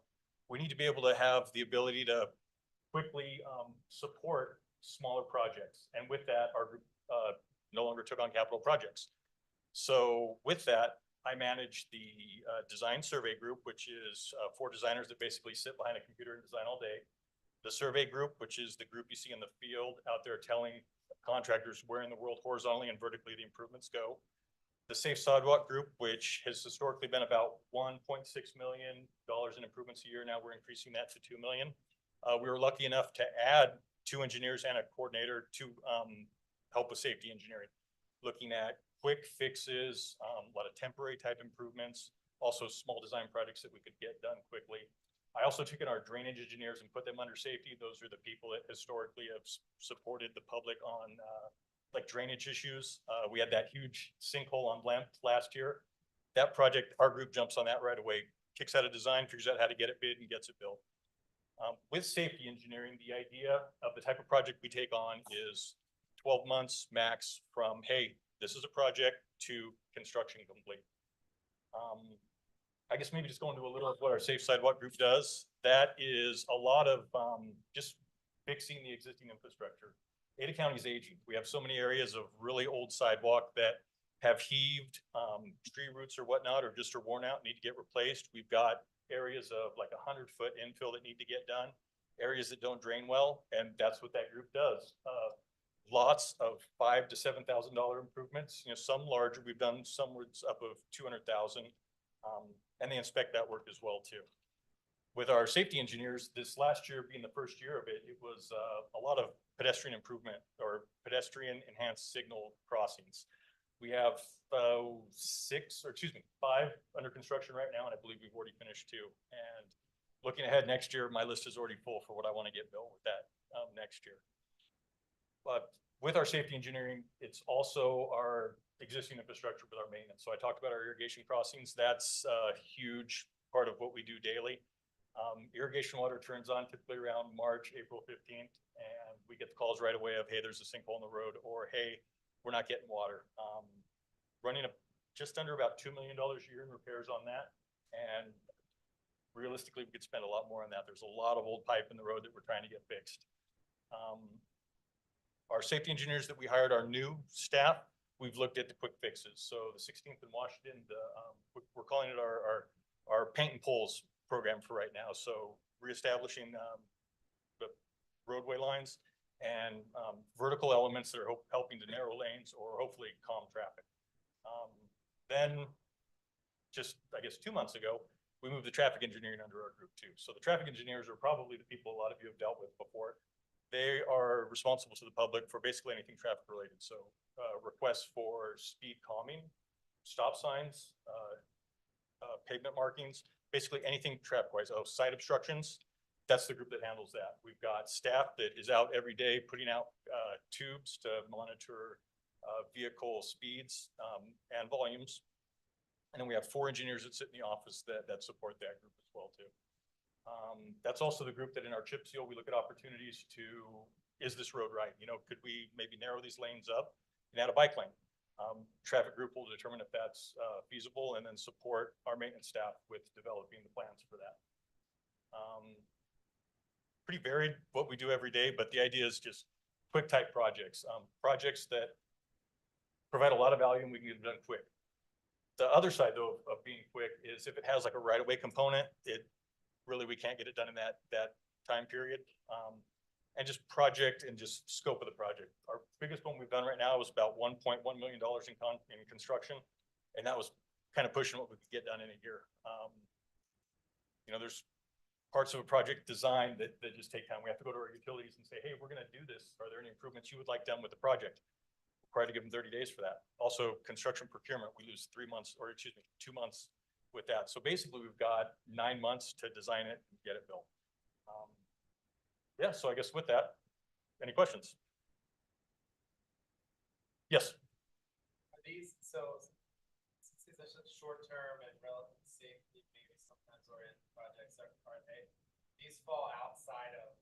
we need to be able to have the ability to quickly support smaller projects. And with that, our group no longer took on capital projects. So with that, I manage the design survey group, which is 4 designers that basically sit behind a computer and design all day. The survey group, which is the group you see in the field out there telling contractors where in the world horizontally and vertically the improvements go. The Safe Sidewalk group, which has historically been about $1.6 million in improvements a year. Now we're increasing that to $2 million. We were lucky enough to add 2 engineers and a coordinator to help with safety engineering, looking at quick fixes, a lot of temporary type improvements, also small design projects that we could get done quickly. I also took in our drainage engineers and put them under safety. Those are the people that historically have supported the public on like drainage issues. We had that huge sinkhole on Lemp last year. That project, our group jumps on that right away, kicks out a design, figures out how to get it bid and gets it built. With safety engineering, the idea of the type of project we take on is 12 months max from, hey, this is a project to construction complete. I guess maybe just go into a little of what our Safe Sidewalk group does. That is a lot of just fixing the existing infrastructure. Ada County is aging. We have so many areas of really old sidewalk that have heaved, tree roots or whatnot, or just are worn out, need to get replaced. We've got areas of like 100-foot infill that need to get done, areas that don't drain well, and that's what that group does. Lots of $5,000 to $7,000 improvements. You know, some larger. We've done some up of 200,000, and they inspect that work as well too. With our safety engineers, this last year being the first year of it, it was a lot of pedestrian improvement or pedestrian enhanced signal crossings. We have 5 under construction right now, and I believe we've already finished 2. And looking ahead next year, my list is already full for what I want to get built with that next year. But with our safety engineering, it's also our existing infrastructure with our maintenance. So I talked about our irrigation crossings. That's a huge part of what we do daily. Irrigation water turns on typically around March, April 15th, and we get the calls right away of, hey, there's a sinkhole in the road, or hey, we're not getting water. Running just under about $2 million a year in repairs on that. And realistically, we could spend a lot more on that. There's a lot of old pipe in the road that we're trying to get fixed. Our safety engineers that we hired, our new staff, we've looked at the quick fixes. So the 16th in Washington, we're calling it our paint and poles program for right now. So reestablishing the roadway lines and vertical elements that are helping to narrow lanes or hopefully calm traffic. Then just, I guess, 2 months ago, we moved the traffic engineering under our group too. So the traffic engineers are probably the people a lot of you have dealt with before. They are responsible to the public for basically anything traffic related. So requests for speed calming, stop signs, pavement markings, basically anything traffic wise. Oh, site obstructions. That's the group that handles that. We've got staff that is out every day putting out tubes to monitor vehicle speeds and volumes. And then we have 4 engineers that sit in the office that support that group as well too. That's also the group that in our chip seal, we look at opportunities to, is this road right? You know, could we maybe narrow these lanes up and add a bike lane? Traffic group will determine if that's feasible and then support our maintenance staff with developing the plans for that. pretty varied what we do every day, but the idea is just quick type projects, projects that provide a lot of value and we can get it done quick. The other side though of being quick is if it has like a right of way component, we can't get it done in that time period. And just project and just scope of the project. Our biggest one we've done right now was about $1.1 million in construction. And that was kind of pushing what we could get done in a year. You know, there's parts of a project design that just take time. We have to go to our utilities and say, hey, we're going to do this. Are there any improvements you would like done with the project? Required to give them 30 days for that. Also construction procurement, we lose 2 months with that. So basically we've got 9 months to design it and get it built. Yeah, so I guess with that, any questions? Yes. Are these, so since these are such short term and relative safety, maybe sometimes oriented projects, are they, these fall outside of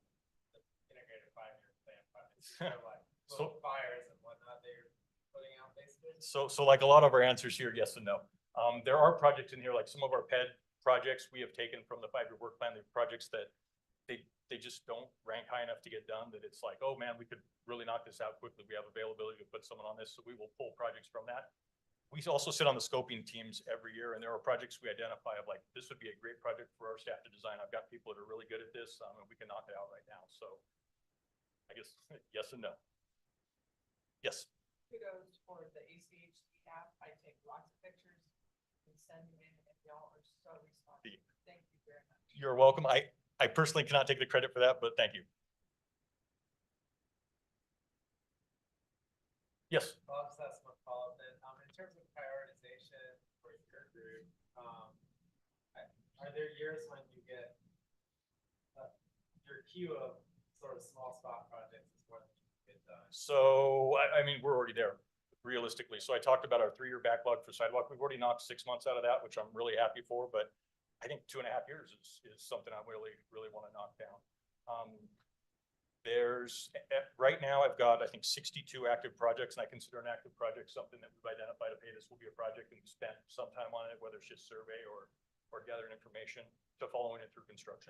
the integrated 5-year plan projects? They're like little fires and whatnot they're putting out basically? So like a lot of our answers here, yes and no. There are projects in here, like some of our PED projects we have taken from the 5-year work plan. They're projects that they just don't rank high enough to get done, that it's like, oh man, we could really knock this out quickly. We have availability to put someone on this. So we will pull projects from that. We also sit on the scoping teams every year, and there are projects we identify of like, this would be a great project for our staff to design. I've got people that are really good at this, and we can knock it out right now. So I guess yes and no. Yes. Kudos for the ACHD app. I take lots of pictures and send them in, and y'all are so responsive. Thank you very much. You're welcome. I personally cannot take the credit for that, but thank you. Yes. Well, I'll just ask one follow-up then. In terms of prioritization for your group, are there years when you get your queue of sort of small spot projects is more than you can get done? So, I mean, we're already there realistically. So I talked about our 3-year backlog for sidewalk. We've already knocked 6 months out of that, which I'm really happy for, but I think 2.5 years is something I really want to knock down. There's right now I've got, I think 62 active projects, and I consider an active project something that we've identified. Okay, this will be a project and we spent some time on it, whether it's just survey or gathering information to following it through construction.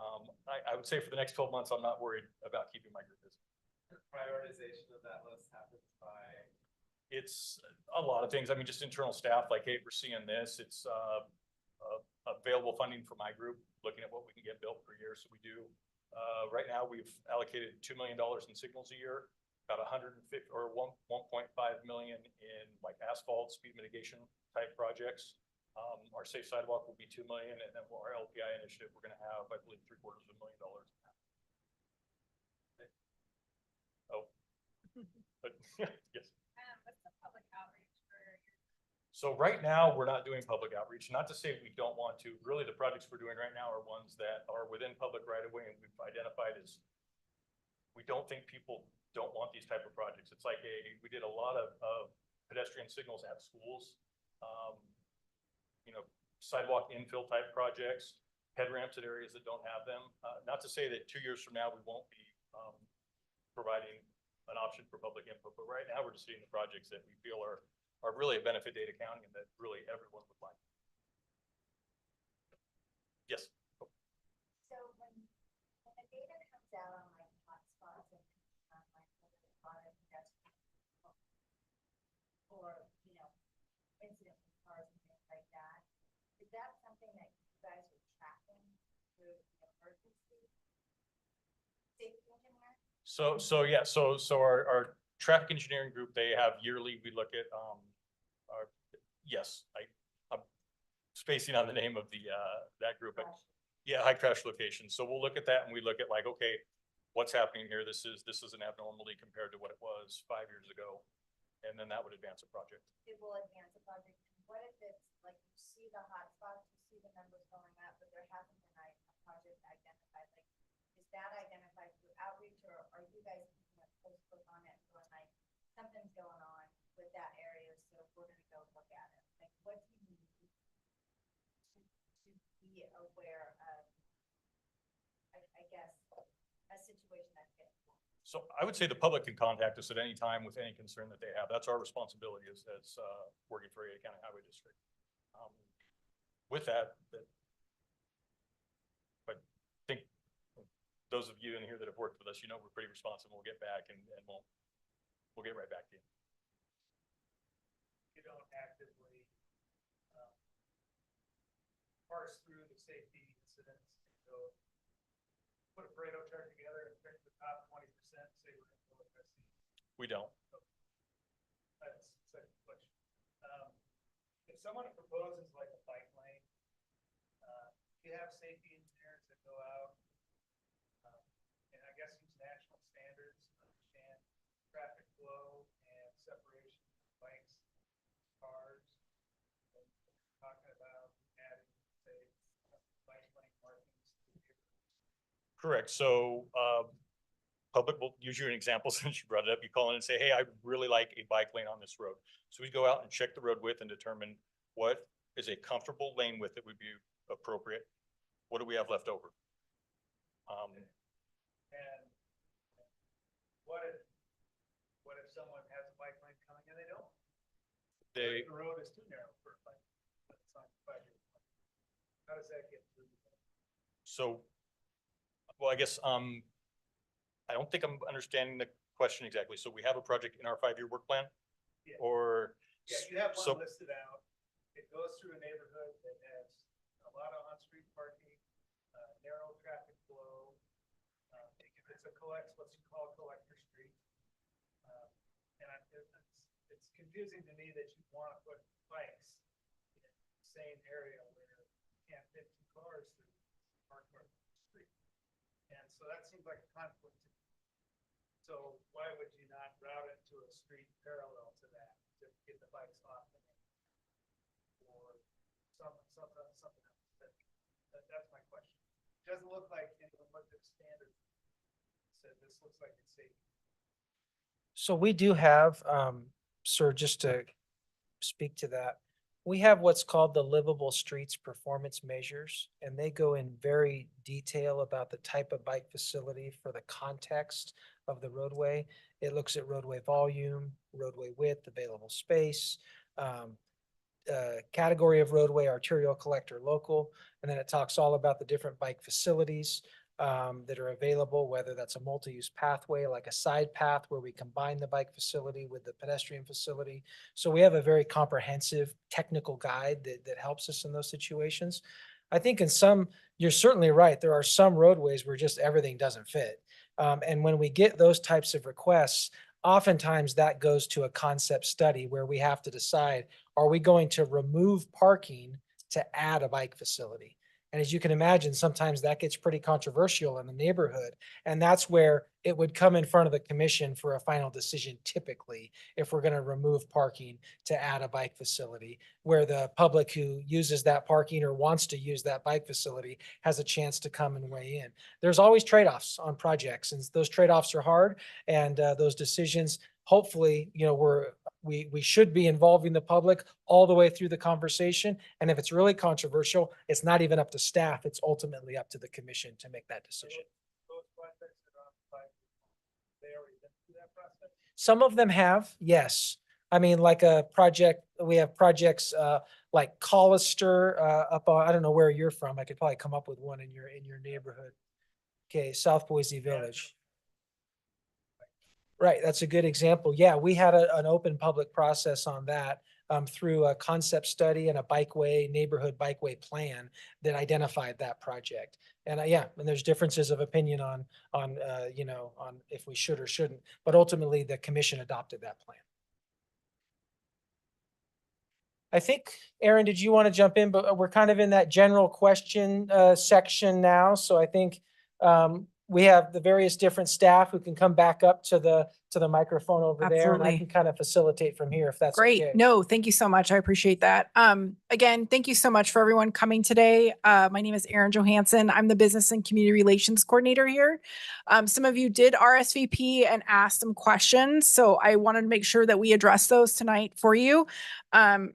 I would say for the next 12 months, I'm not worried about keeping my group busy. The prioritization of that list happens by? It's a lot of things. I mean, just internal staff, like, hey, we're seeing this. It's available funding for my group, looking at what we can get built per year. So we do, right now we've allocated $2 million in signals a year, about 150 or 1.5 million in like asphalt speed mitigation type projects. Our safe sidewalk will be 2 million, and then our LPI initiative, we're going to have, I believe, $750,000 in that. Oh, but yes. What's the public outreach for your? So right now, we're not doing public outreach. Not to say we don't want to. Really, the projects we're doing right now are ones that are within public right of way, and we've identified as, we don't think people don't want these type of projects. It's like we did a lot of pedestrian signals at schools, you know, sidewalk infill type projects, head ramps at areas that don't have them. Not to say that 2 years from now, we won't be providing an option for public input, but right now we're just seeing the projects that we feel are really a benefit to Ada County and that really everyone would like. Yes. So when the data comes out on like hotspots and like or you know incidents with cars and things like that, is that something that you guys are tracking through the emergency safety engineer? So yeah, so our traffic engineering group, they have yearly, we look at, yes, I'm spacing on the name of the, that group. But yeah, high crash location. So we'll look at that and we look at like, okay, what's happening here? This is an abnormality compared to what it was 5 years ago. And then that would advance a project. It will advance a project. What if it's like you see the hotspots, you see the numbers going up, but there hasn't been a project identified? Like, is that identified through outreach, or are you guys keeping a close look on it and going like, something's going on with that area, so we're gonna go look at it? Like, what do you need to be aware of, I guess, a situation that's getting worse? So I would say the public can contact us at any time with any concern that they have. That's our responsibility as working for Ada County Highway District. With that, I think those of you in here that have worked with us, you know, we're pretty responsive. We'll get back and we'll get right back to you. You don't actively parse through the safety incidents and go put a Pareto chart together and pick the top 20%, say we're going to go with this. We don't. That's the second question. If someone proposes like a bike lane, you have safety engineers that go out and I guess use national standards, understand traffic flow and separation of bikes, cars, and talking about adding, say, bike lane markings to the neighborhood. Correct. So, public will use you an example since you brought it up. You call in and say, hey, I really like a bike lane on this road. So we go out and check the road width and determine what is a comfortable lane width that would be appropriate. What do we have left over? And what if someone has a bike lane coming and they don't? They, The road is too narrow for a bike. But it's not a 5-year plan. How does that get through? so, well, I guess, I don't think I'm understanding the question exactly. So we have a project in our 5-year work plan? Yeah. Or? Yeah, you have so- one listed out. It goes through a neighborhood that has a lot of on-street parking, narrow traffic flow. It's what's called collector street. It's confusing to me that you want to put bikes in the same area where you can't fit 2 cars through park the street. And so that seems like a conflict to me. So why would you not route it to a street parallel to that to get the bikes off the main? Or something else? That's my question. It doesn't look like anyone looked at the standard. Said this looks like it's safe. So we do have, sir, just to speak to that, we have what's called the livable streets performance measures, and they go in very detail about the type of bike facility for the context of the roadway. It looks at roadway volume, roadway width, available space, category of roadway, arterial, collector, local, and then it talks all about the different bike facilities that are available, whether that's a multi-use pathway, like a side path where we combine the bike facility with the pedestrian facility. So we have a very comprehensive technical guide that helps us in those situations. I think in some, you're certainly right. There are some roadways where just everything doesn't fit. And when we get those types of requests, oftentimes that goes to a concept study where we have to decide, are we going to remove parking to add a bike facility? And as you can imagine, sometimes that gets pretty controversial in the neighborhood. And that's where it would come in front of the commission for a final decision typically, if we're going to remove parking to add a bike facility, where the public who uses that parking or wants to use that bike facility has a chance to come and weigh in. There's always trade-offs on projects, and those trade-offs are hard. And those decisions, hopefully, you know, we should be involving the public all the way through the conversation. And if it's really controversial, it's not even up to staff. It's ultimately up to the commission to make that decision. Those projects that are on 5 years, they already been through that process? Some of them have, yes. I mean, like a project, we have projects like Collister up on, I don't know where you're from. I could probably come up with one in your neighborhood. Okay, South Boise Village. Right, that's a good example. Yeah, we had an open public process on that through a concept study and a bikeway, neighborhood bikeway plan that identified that project. And yeah, and there's differences of opinion on you know, on if we should or shouldn't, but ultimately the commission adopted that plan. I think, Aaron, did you want to jump in? But we're kind of in that general question section now. So I think we have the various different staff who can come back up to the microphone over there, and I Absolutely. can kind of facilitate from here if that's Great. okay. No, thank you so much. I appreciate that. Again, thank you so much for everyone coming today. My name is Erin Johansson. I'm the Business and Community Relations Coordinator here. Some of you did RSVP and ask some questions, so I wanted to make sure that we address those tonight for you. I'm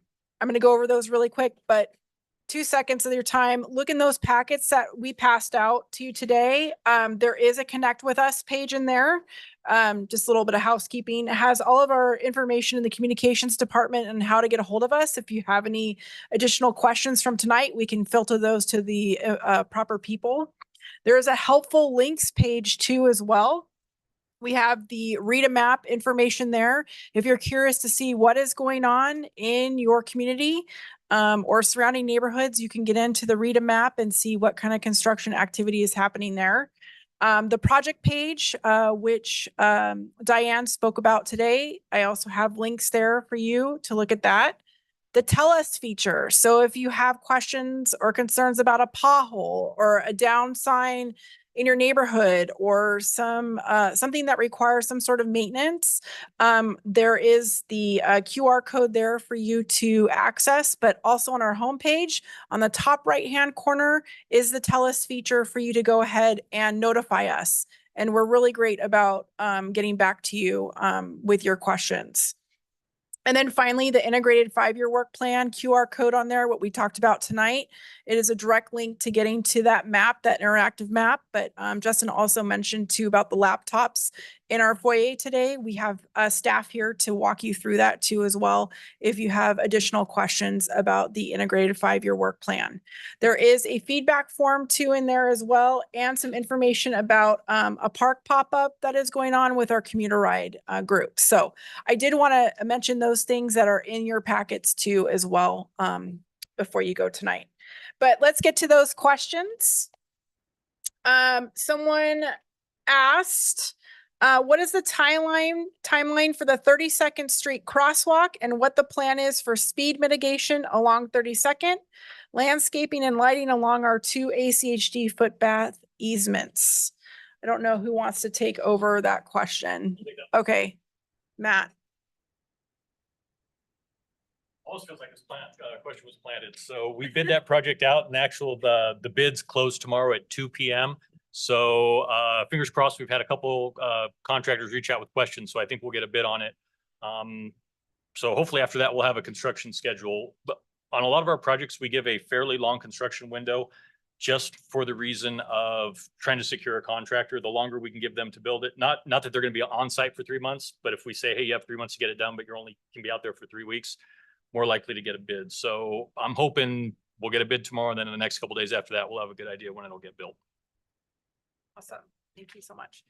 going to go over those really quick, but 2 seconds of your time. Look in those packets that we passed out to you today. There is a Connect with Us page in there. Just a little bit of housekeeping. It has all of our information in the communications department and how to get a hold of us. If you have any additional questions from tonight, we can filter those to the proper people. There is a helpful links page too as well. We have the read a map information there. If you're curious to see what is going on in your community or surrounding neighborhoods, you can get into the read a map and see what kind of construction activity is happening there. The project page, which Diane spoke about today, I also have links there for you to look at that. The tell us feature. So if you have questions or concerns about a pothole or a down sign in your neighborhood or something that requires some sort of maintenance, there is the QR code there for you to access, but also on our homepage on the top right-hand corner is the tell us feature for you to go ahead and notify us. And we're really great about getting back to you with your questions. And then finally, the integrated 5-year work plan QR code on there, what we talked about tonight. It is a direct link to getting to that map, that interactive map. But Justin also mentioned too about the laptops in our foyer today. We have staff here to walk you through that too as well if you have additional questions about the integrated 5-year work plan. There is a feedback form too in there as well, and some information about a park pop-up that is going on with our commuter ride group. So I did want to mention those things that are in your packets too as well before you go tonight. But let's get to those questions. Someone asked, what is the timeline for the 32nd Street crosswalk and what the plan is for speed mitigation along 32nd, landscaping and lighting along our 2 ACHD footpath easements? I don't know who wants to take over that question. Okay, Matt. Almost feels like this question was planted. So we bid that project out and the bids close tomorrow at 2 p.m. So fingers crossed, we've had a couple contractors reach out with questions. So I think we'll get a bid on it. So hopefully after that, we'll have a construction schedule. But on a lot of our projects, we give a fairly long construction window just for the reason of trying to secure a contractor. The longer we can give them to build it, not that they're going to be on site for 3 months, but if we say, hey, you have 3 months to get it done, but you're only can be out there for 3 weeks, more likely to get a bid. So I'm hoping we'll get a bid tomorrow, and then in the next couple of days after that, we'll have a good idea when it'll get built. Awesome. Thank you so much.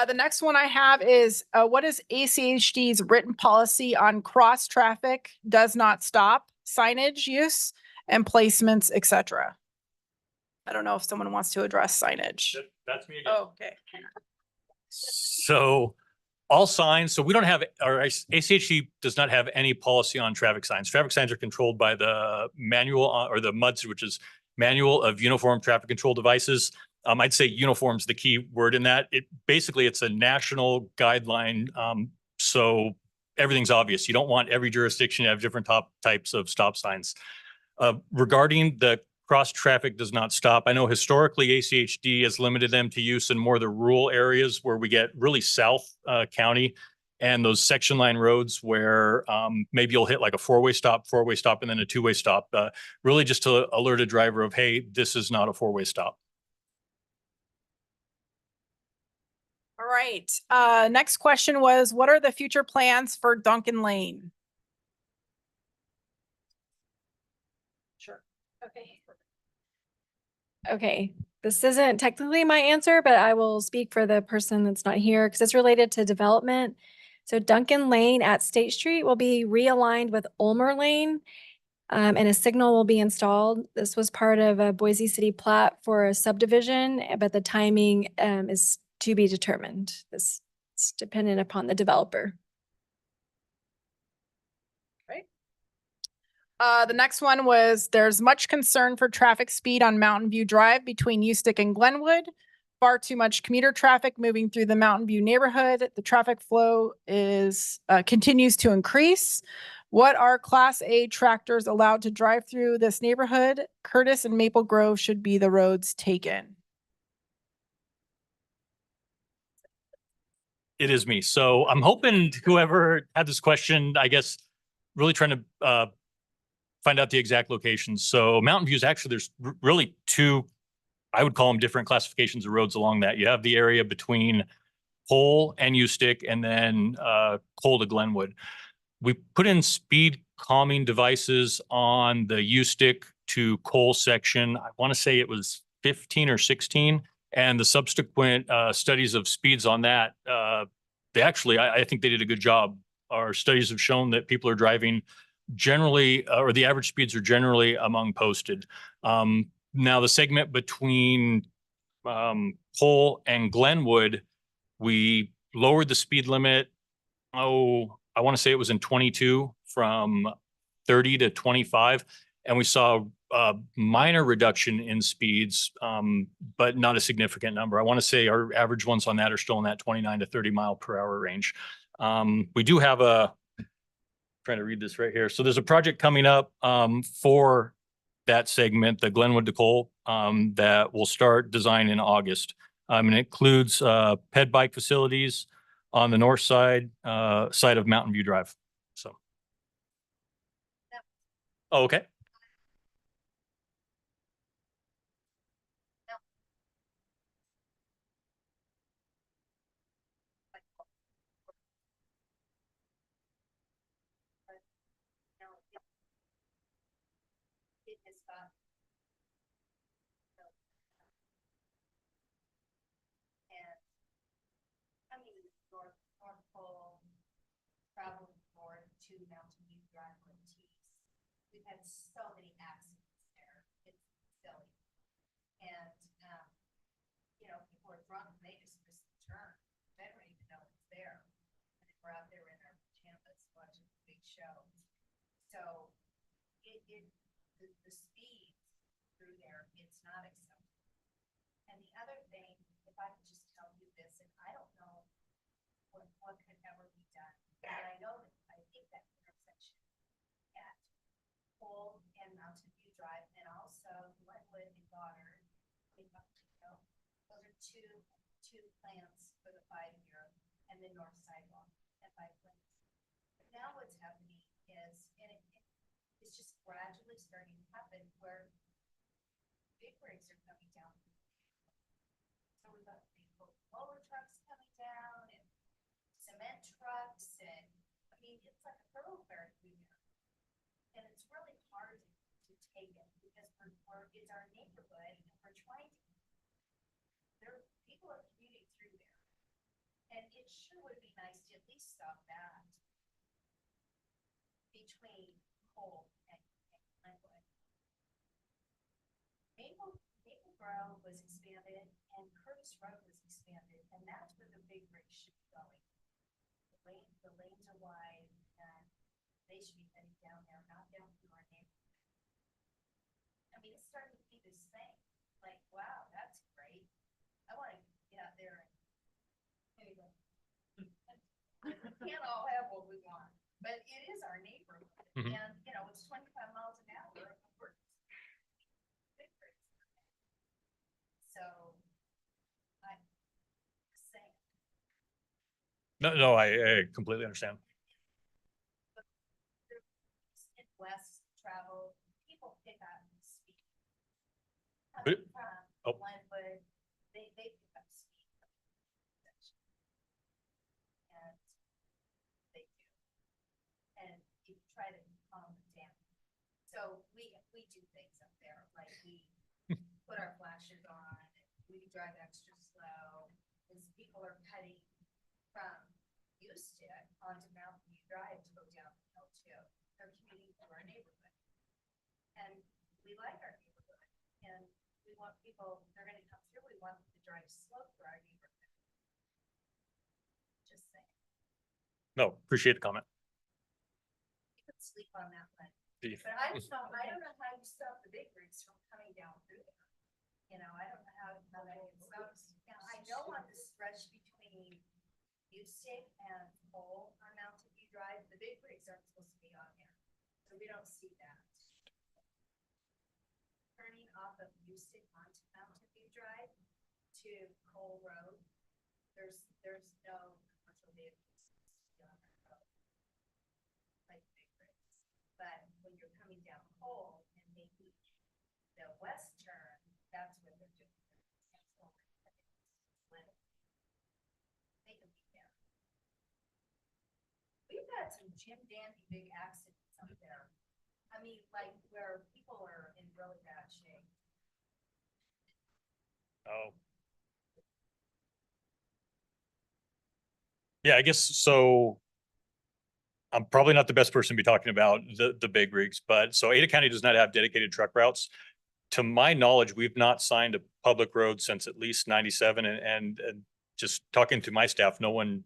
The next one I have is what is ACHD's written policy on cross traffic does not stop signage use and placements, etc.? I don't know if someone wants to address signage. That's me again. Oh, okay. So all signs, so we don't have, our ACHD does not have any policy on traffic signs. Traffic signs are controlled by the manual or the MUDs, which is Manual of Uniform Traffic Control Devices. I'd say uniform's the key word in that. It's a national guideline. So everything's obvious. You don't want every jurisdiction to have different types of stop signs. Regarding the cross traffic does not stop. I know historically ACHD has limited them to use in more of the rural areas where we get really south county and those section line roads where maybe you'll hit like a four-way stop, and then a two-way stop, really just to alert a driver of, hey, this is not a four-way stop. All right. Next question was, what are the future plans for Duncan Lane? Sure. Okay, this isn't technically my answer, but I will speak for the person that's not here because it's related to development. So Duncan Lane at State Street will be realigned with Ulmer Lane, and a signal will be installed. This was part of a Boise City plat for a subdivision, but the timing is to be determined. This is dependent upon the developer. The next one was, there's much concern for traffic speed on Mountain View Drive between Ustick and Glenwood. Far too much commuter traffic moving through the Mountain View neighborhood. The traffic flow continues to increase. What are Class A tractors allowed to drive through this neighborhood? Curtis and Maple Grove should be the roads taken. It is me. So I'm hoping whoever had this question, I guess, really trying to find out the exact locations. So Mountain View is actually, there's really two, I would call them different classifications of roads along that. You have the area between Cole and Ustick, and then Cole to Glenwood. We put in speed calming devices on the Ustick to Cole section. I want to say it was 15 or 16. and the subsequent studies of speeds on that, they actually, I think they did a good job. Our studies have shown that people are driving generally, or the average speeds are generally among posted. Now the segment between Cole and Glenwood, we lowered the speed limit. Oh, I want to say it was in 22 from 30 to 25. And we saw a minor reduction in speeds, but not a significant number. I want to say our average ones on that are still in that 29 to 30 mile per hour range. We do have trying to read this right here. So there's a project coming up for that segment, the Glenwood to Cole, that will start design in August. And it includes ped bike facilities on the north side of Mountain View Drive. So. Oh, okay. It has got. And coming North Pole, traveling north to Mountain View Drive or Tees, we've had so many accidents there. It's silly. And, people are drunk and they just miss the turn. They don't even know it's there. And we're out there in our pajamas watching the big show. So the speed through there, it's not acceptable. And the other thing, if I could just tell you this, and I don't know what could ever be done. And I know that I think that intersection at Cole and Mountain View Drive, and also Glenwood and Goddard, those are two plans for the 5-year, and the north sidewalk at 5 plans. But now what's happening is, and it's just gradually starting to happen where big rigs are coming down. So we've got big lower trucks coming down and cement trucks, and I mean it's like a thoroughfare through there, and it's really hard to take it because it's our neighborhood and we're trying to. People are commuting through there, and it sure would be nice to at least stop that between Cole and Glenwood. Maple Grove was expanded and Curtis Road was expanded, and that's where the big rigs should be going. The lanes are wide and they should be heading down there, not down through our neighborhood. I mean, it's starting to be this thing, like, wow, that's great. I want to get out there and anyway. We can't all have what we want, but it is our neighborhood. Mhm. And it's 25 miles an hour. So I'm saying. No, I completely understand. In west travel, people pick up speed. But- From Glenwood, they pick up speed. And they do. And you try to calm them down. So we do things up there, like we put our flashes on, we drive extra slow, as people are cutting from Houston onto Mountain View Drive to go down the hill too. They're commuting through our neighborhood. And we like our neighborhood, and we want people, they're gonna come through, we want them to drive slow through our neighborhood. Just saying. No, appreciate the comment. You could sleep on that one. Beef. But I don't know how you stop the big rigs from coming down through there. I don't know how that gets stopped. Now, I know on the stretch between Houston and Cole on Mountain View Drive, the big rigs aren't supposed to be on there. So we don't see that. Turning off of Houston onto Mountain View Drive to Cole Road, there's no commercial vehicles on that road. Like big rigs. But when you're coming down Cole and maybe the west turn, that's when they're doing. They can be there. We've got some Jim Dandy big accidents up there. I mean, like where people are in really bad shape. Oh, Yeah, I guess so. I'm probably not the best person to be talking about the big rigs, but so Ada County does not have dedicated truck routes. To my knowledge, we've not signed a public road since at least 97 and just talking to my staff, no one's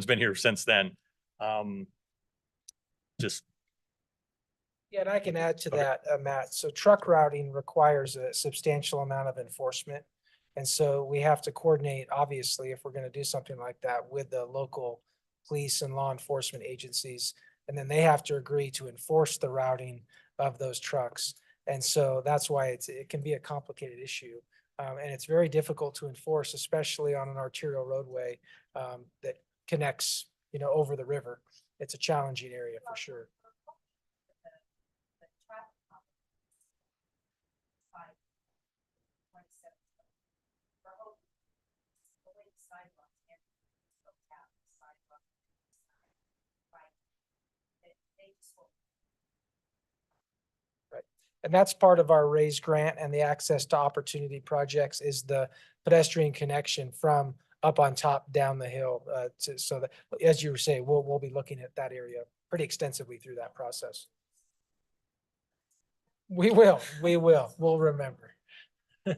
been here since then. Just Yeah, and I can add to Okay. that, Matt. So truck routing requires a substantial amount of enforcement. And so we have to coordinate, obviously, if we're going to do something like that with the local police and law enforcement agencies. And then they have to agree to enforce the routing of those trucks. And so that's why it can be a complicated issue. And it's very difficult to enforce, especially on an arterial roadway that connects, over the river. It's a challenging area for sure. The traffic calming. 5:27. We're hoping the way the sidewalks and so tap the sidewalk. Right. They just will. And that's part of our RAISE grant and the access to opportunity projects is the pedestrian connection from up on top down the hill. So that, as you were saying, we'll be looking at that area pretty extensively through that process. We'll remember. And I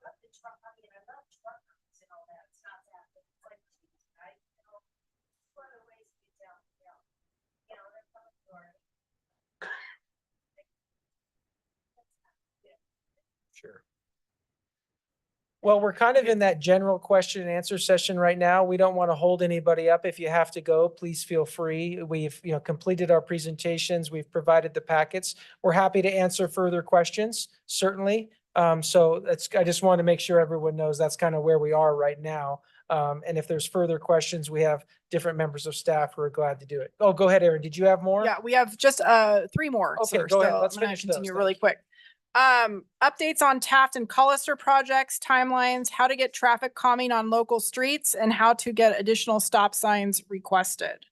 love the truck, I mean, I love truck routes and all that, it's not that, but it's like, right, one of the ways to get down, they're coming to our. Sure. Well, we're kind of in that general question and answer session right now. We don't want to hold anybody up. If you have to go, please feel free. We've, completed our presentations. We've provided the packets. We're happy to answer further questions, certainly. So I just want to make sure everyone knows that's kind of where we are right now. And if there's further questions, we have different members of staff who are glad to do it. Oh, go ahead, Aaron. Did you have more? Yeah, we have just 3 more. Okay, sir. go ahead. So Let's I'm gonna finish continue those. really Thank quick. Updates on Taft and Collister projects, timelines, how to get traffic calming on local streets, and how to get additional stop signs requested.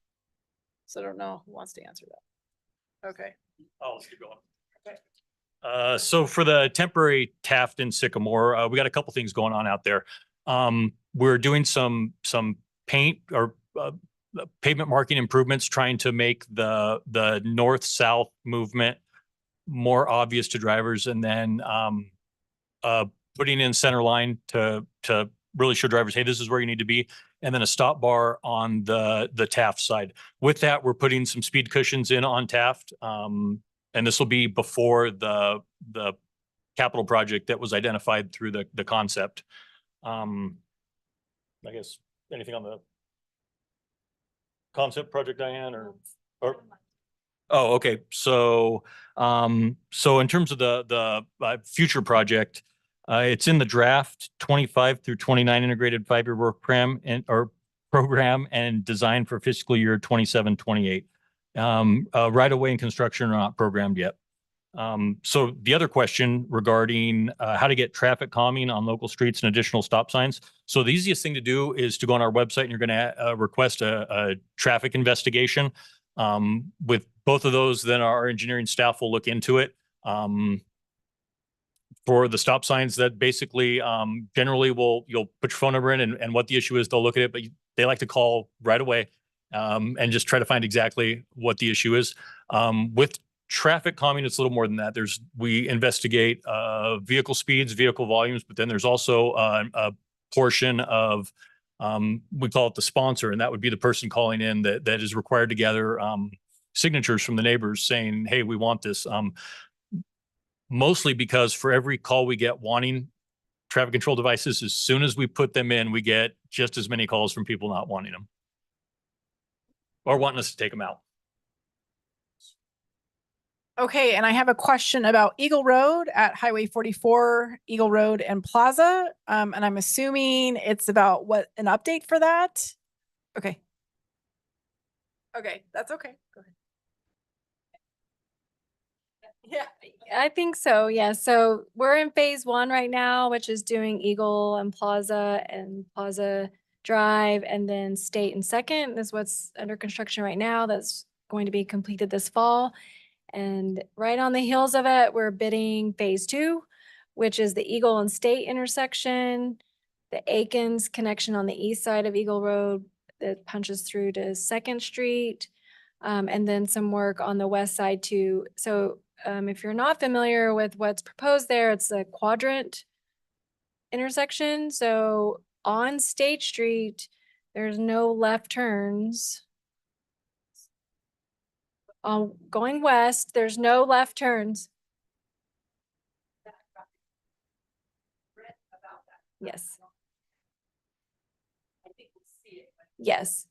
So I don't know who wants to answer that. Okay. Oh, let's keep going. So for the temporary Taft and Sycamore, we got a couple things going on out there. We're doing some paint or pavement marking improvements, trying to make the north-south movement more obvious to drivers, and then putting in center line to really show drivers, hey, this is where you need to be, and then a stop bar on the Taft side. With that, we're putting some speed cushions in on Taft, and this will be before the capital project that was identified through the concept. I guess anything on the concept project, Diane, or oh, okay. So in terms of the future project, it's in the draft 25 through 29 integrated 5-year work program and design for fiscal year 27, 28. Right away in construction are not programmed yet. So the other question regarding how to get traffic calming on local streets and additional stop signs. So the easiest thing to do is to go on our website and you're going to request a traffic investigation. With both of those, then our engineering staff will look into it. For the stop signs, that basically generally you'll put your phone number in and what the issue is, they'll look at it, but they like to call right away and just try to find exactly what the issue is. With traffic calming, it's a little more than that. We investigate vehicle speeds, vehicle volumes, but then there's also a portion of we call it the sponsor, and that would be the person calling in that is required to gather signatures from the neighbors saying, hey, we want this. Mostly because for every call we get wanting traffic control devices, as soon as we put them in, we get just as many calls from people not wanting them or wanting us to take them out. Okay, and I have a question about Eagle Road at Highway 44, Eagle Road and Plaza. And I'm assuming it's about an update for that? Okay. Okay, that's okay. Go ahead. Yeah, I think so. Yeah. So we're in phase 1 right now, which is doing Eagle and Plaza Drive, and then State and Second is what's under construction right now. That's going to be completed this fall. And right on the heels of it, we're bidding phase 2, which is the Eagle and State intersection. the Aikens connection on the east side of Eagle Road that punches through to Second Street. And then some work on the west side too. So if you're not familiar with what's proposed there, it's a quadrant intersection. So on State Street, there's no left turns. Going west, there's no left turns. Yes. Yes.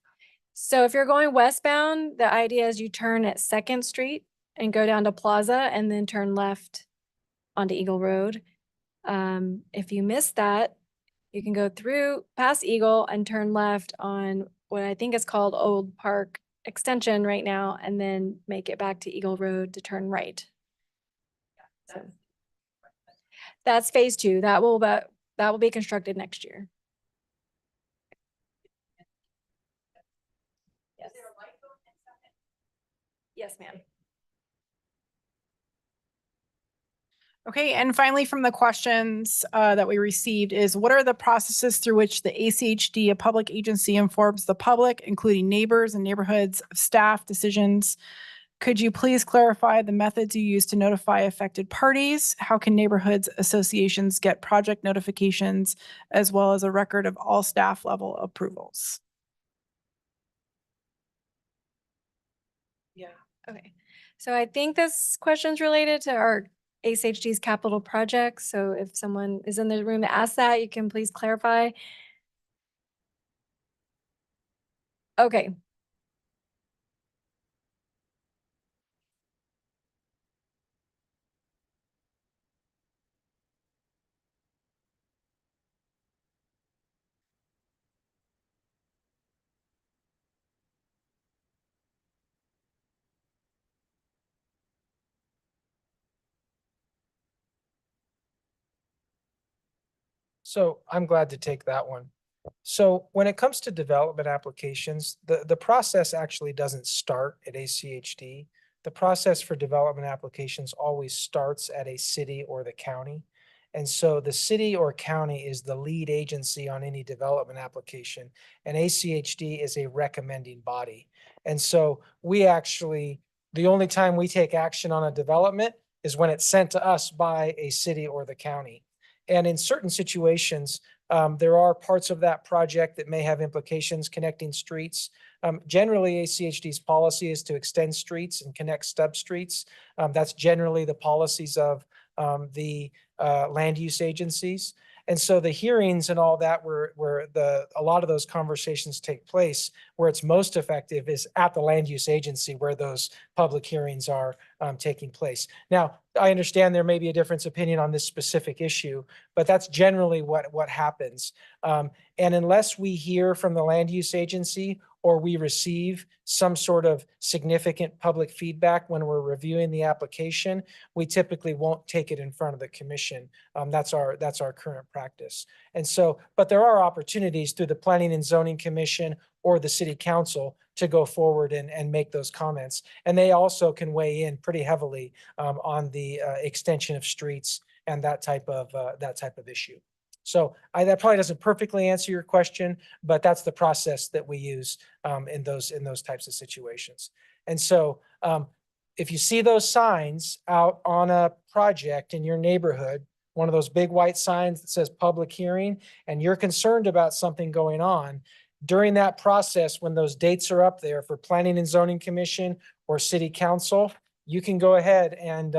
So if you're going westbound, the idea is you turn at Second Street and go down to Plaza and then turn left onto Eagle Road. If you miss that, you can go through past Eagle and turn left on what I think is called Old Park Extension right now, and then make it back to Eagle Road to turn right. So that's phase 2. That will be constructed next year. Yes. Yes, ma'am. Okay, and finally, from the questions that we received is, what are the processes through which the ACHD, a public agency, informs the public, including neighbors and neighborhoods, of staff decisions? Could you please clarify the methods you use to notify affected parties? How can neighborhoods associations get project notifications, as well as a record of all staff level approvals? Yeah. Okay. So I think this question's related to our ACHD's capital projects. So if someone is in the room to ask that, you can please clarify. Okay. So I'm glad to take that one. So when it comes to development applications, the process actually doesn't start at ACHD. The process for development applications always starts at a city or the county. And so the city or county is the lead agency on any development application, and ACHD is a recommending body. And so we actually, the only time we take action on a development is when it's sent to us by a city or the county. And in certain situations, there are parts of that project that may have implications connecting streets. Generally, ACHD's policy is to extend streets and connect stub streets. That's generally the policies of the land use agencies. And so the hearings and all that where a lot of those conversations take place, where it's most effective is at the land use agency where those public hearings are taking place. Now, I understand there may be a difference of opinion on this specific issue, but that's generally what happens. And unless we hear from the land use agency or we receive some sort of significant public feedback when we're reviewing the application, we typically won't take it in front of the commission. That's our current practice. And so, but there are opportunities through the Planning and Zoning Commission or the City Council to go forward and make those comments. And they also can weigh in pretty heavily on the extension of streets and that type of issue. So that probably doesn't perfectly answer your question, but that's the process that we use in those types of situations. And so if you see those signs out on a project in your neighborhood, one of those big white signs that says public hearing, and you're concerned about something going on, during that process, when those dates are up there for Planning and Zoning Commission or City Council, you can go ahead and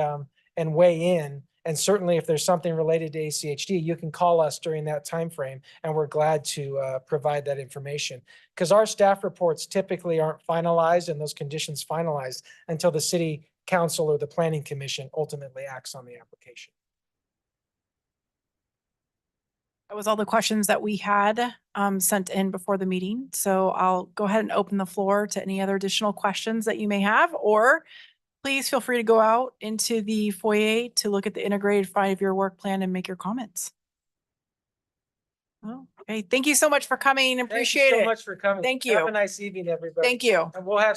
weigh in. And certainly if there's something related to ACHD, you can call us during that time frame, and we're glad to provide that information. Because our staff reports typically aren't finalized and those conditions finalized until the City Council or the Planning Commission ultimately acts on the application. That was all the questions that we had sent in before the meeting. So I'll go ahead and open the floor to any other additional questions that you may have, or please feel free to go out into the foyer to look at the integrated 5-year work plan and make your comments. Oh, okay. Thank you so much for coming. Appreciate it. Thank you so much for coming. Thank you. Have a nice evening, everybody. Thank you. And we'll have